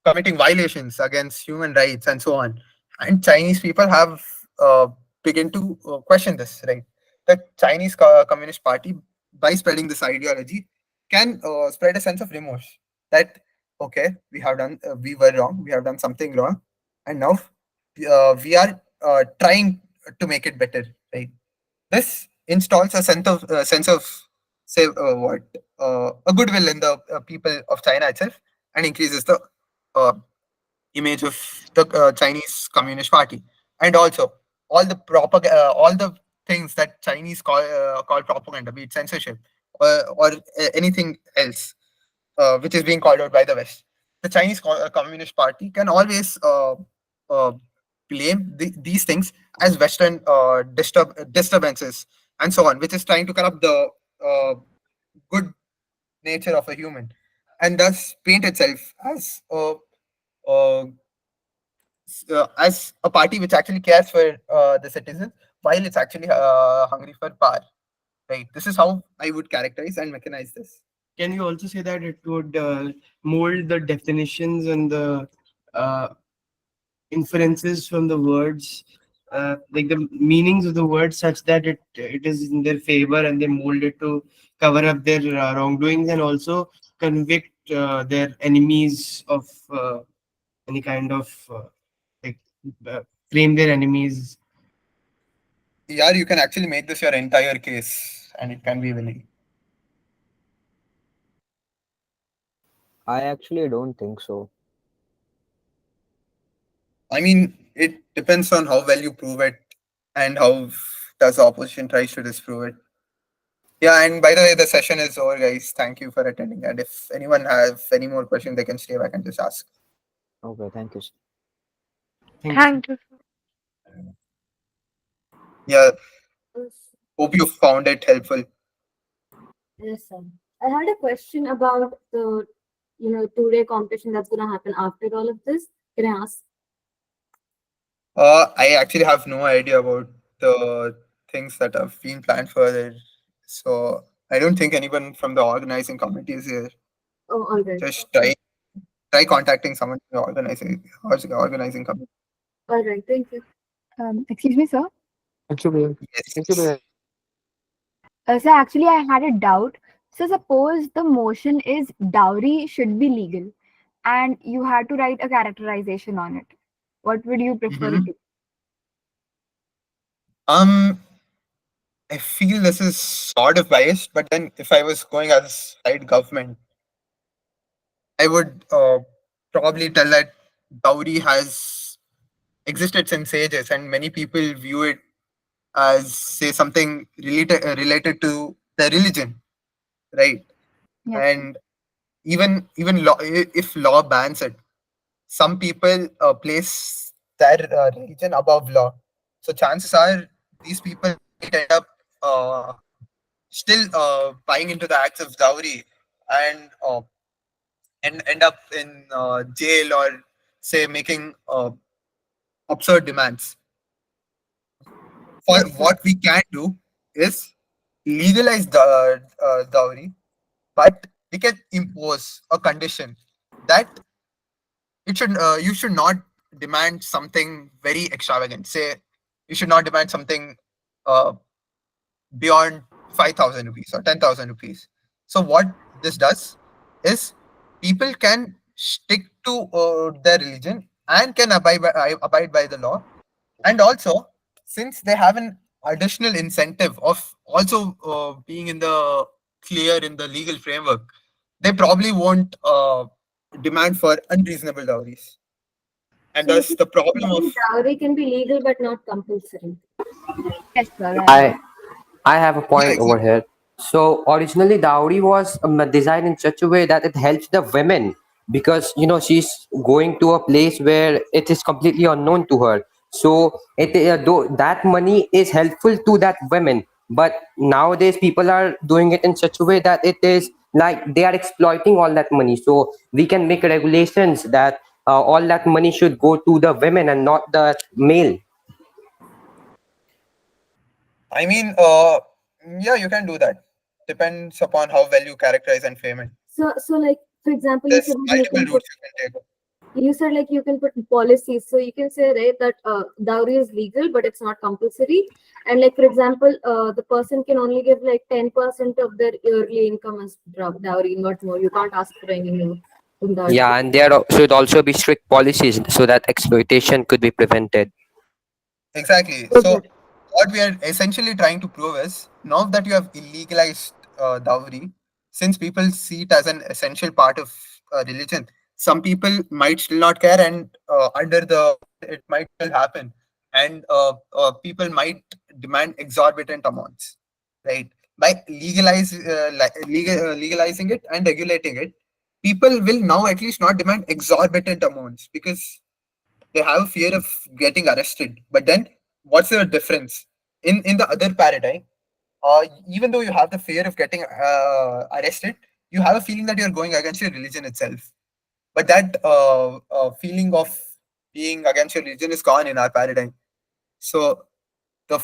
committing violations against human rights and so on. And Chinese people have begun to question this, right? The Chinese Communist Party by spreading this ideology, can spread a sense of remorse that okay, we were wrong, we have done something wrong, and now we are trying to make it better, right? This installs a sense of say what a goodwill in the people of China itself, and increases the uh, image of the Chinese Communist Party, and also all the things that Chinese call propaganda, be it censorship or anything else, which is being called out by the West. The Chinese Communist Party can always uh, blame these things as Western disturbances and so on, which is trying to corrupt the uh, good nature of a human, and thus paint itself uh, as a party which actually cares for the citizens, while it's actually hungry for power. Right. This is how I would characterize and mechanize this. Can you also say that it would mold the definitions and the uh, inferences from the words, like the meanings of the words, such that it is in their favor, and they mold it to cover up their wrongdoings, and also convict their enemies of any kind of like uh, frame their enemies. Yeah, you can actually make this your entire case, and it can be very. I actually don't think so. I mean, it depends on how well you prove it, and how does the opposition tries to disprove it. Yeah, and by the way, the session is over, guys. Thank you for attending. And if anyone has any more questions, they can stay back and just ask. Okay, thank you. Thank you. Yeah, hope you found it helpful. Yes, sir. I had a question about the, two-day competition that's gonna happen after all of this. Can I ask? I actually have no idea about the things that have been planned further. So I don't think anyone from the organizing committee is here. Oh, all right. Just try contacting someone from the organizing committee. All right. Thank you. Excuse me, sir. Thank you, Bhaia. Thank you, Yes. Bhaia. So actually, I had a doubt. So suppose the motion is dowry should be legal, and you had to write a characterization on it. What would you prefer Mhm. to? I feel this is sort of biased, but then if I was going as side government, I would probably tell that dowry has existed since ages, and many people view it as say something related to their religion, right? Yeah. And even law, if law bans it, some people place their religion above law. So chances are these people might end up still buying into the acts of dowry, and end up in jail, or say making absurd demands. For Yes, sir. what we can do is legalize the dowry, but we can impose a condition that you should not demand something very extravagant. Say you should not demand something uh, beyond 5,000 rupees or 10,000 rupees. So what this does is people can stick to their religion and can abide by the law, and also since they have an additional incentive of also being in the clear in the legal framework, they probably won't demand for unreasonable dowries, and So thus the problem of. basically, dowry can be legal but not compulsory. Yes, sir. I have a Yeah, point over exactly. here. So originally dowry was designed in such a way that it helps the women, because she's going to a place where it is completely unknown to her. So though that money is helpful to that women, but nowadays people are doing it in such a way that it is like they are exploiting all that money. So we can make regulations that all that money should go to the women and not the male. I mean, yeah, you can do that. Depends upon how well you characterize and frame it. So like for example, you There's said multiple making routes you can take. You said like you can put policies, so you can say right that dowry is legal, but it's not compulsory. And like for example, the person can only give like 10% of their yearly income as dowry, not more. You can't ask for any more than that. Yeah, and there should also be strict policies so that exploitation could be prevented. Exactly. So what we are essentially trying to prove is now that you have illegalized dowry, since people see it as an essential part of religion, some people might still not care, and under the it might still happen, and people might demand exorbitant amounts, right? By legalizing it and regulating it, people will now at least not demand exorbitant amounts because they have a fear of getting arrested. But then, what's the difference? In the other paradigm, even though you have the fear of getting arrested, you have a feeling that you're going against your religion itself. But that feeling of being against your religion is gone in our paradigm. So the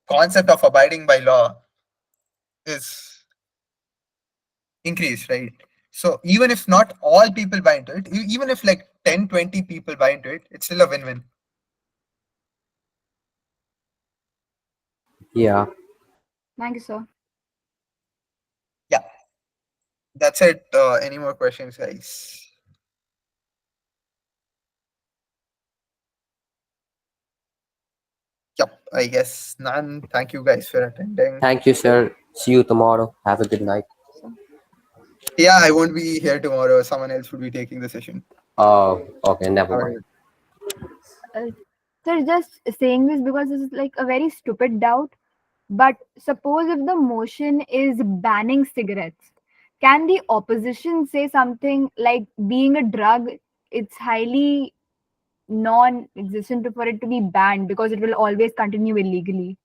concept of abiding by law is increased, right? So even if not all people buy into it, even if like 10, 20 people buy into it, it's still a win-win. Yeah. Thank you, sir. Yeah, that's it. Any more questions, guys? Yep, I guess none. Thank you guys for attending. Thank you, sir. See you tomorrow. Have a good night. Yeah, I won't be here tomorrow. Someone else will be taking the session. Oh, okay, never All mind. right. Sir, just saying this because this is like a very stupid doubt. But suppose if the motion is banning cigarettes, can the opposition say something like being a drug, it's highly non-existent for it to be banned because it will always continue illegally?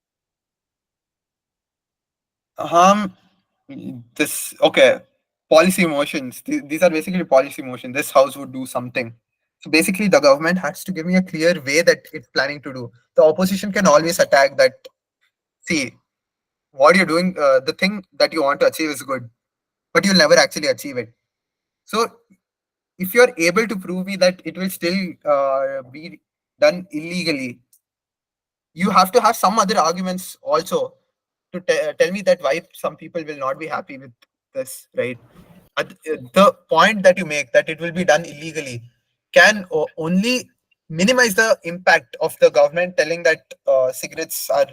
Um, this okay. Policy motions. These are basically policy motion. This house would do something. So basically, the government has to give me a clear way that it's planning to do. The opposition can always attack that. See, what you're doing, the thing that you want to achieve is good, but you'll never actually achieve it. So if you're able to prove me that it will still be done illegally, you have to have some other arguments also to tell me that why some people will not be happy with this, right? The point that you make that it will be done illegally can only minimize the impact of the government telling that cigarettes are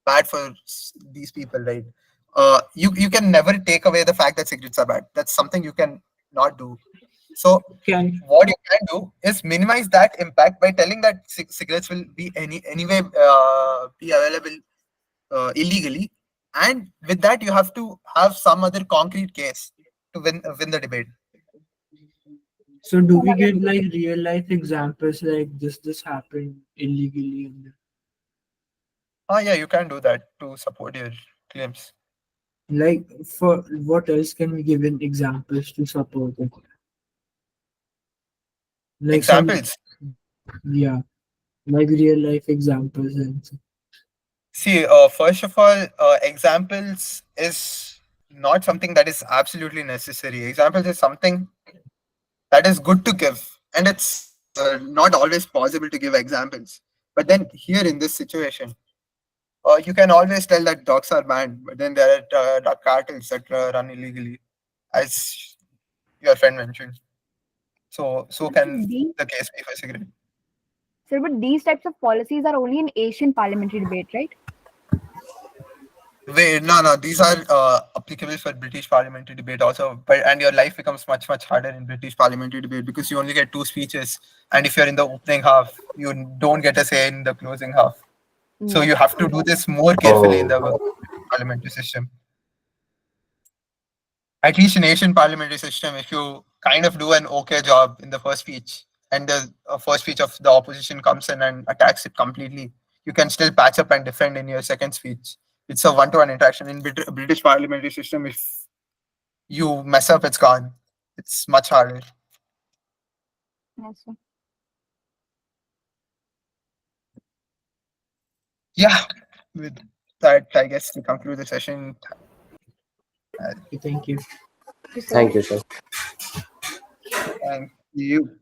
bad for these people, right? You can never take away the fact that cigarettes are bad. That's something you can not do. So Can what you can do is minimize that impact by telling that cigarettes will be anyway be available illegally, and with that you have to have some other concrete case to win the debate. so do we get like real life examples like this happened illegally and Yeah, you can do that to support your claims. like for what else can we give in examples to support it? Like some Examples. yeah, like real life examples and See, first of all, examples is not something that is absolutely necessary. Examples is something that is good to give, and it's not always possible to give examples. But then here in this situation, you can always tell that dogs are banned, but then there are drug cartels that run illegally, as your friend mentioned. So can These, the case be for cigarette? sir, but these types of policies are only in Asian parliamentary debate, right? Wait, no. These are applicable for British parliamentary debate also, but and your life becomes much harder in British parliamentary debate because you only get two speeches, and if you're in the opening half, you don't get a say in the closing half. So Yes. you have to do this more carefully in the parliamentary system. At least in Asian parliamentary system, if you kind of do an okay job in the first speech, and the first speech of the opposition comes in and attacks it completely, you can still patch up and defend in your second speech. It's a one-to-one interaction in British parliamentary system. If you mess up, it's gone. It's much harder. Yes, sir. Yeah. With that, I guess to conclude the session. thank you. Thank you, sir. Thank you.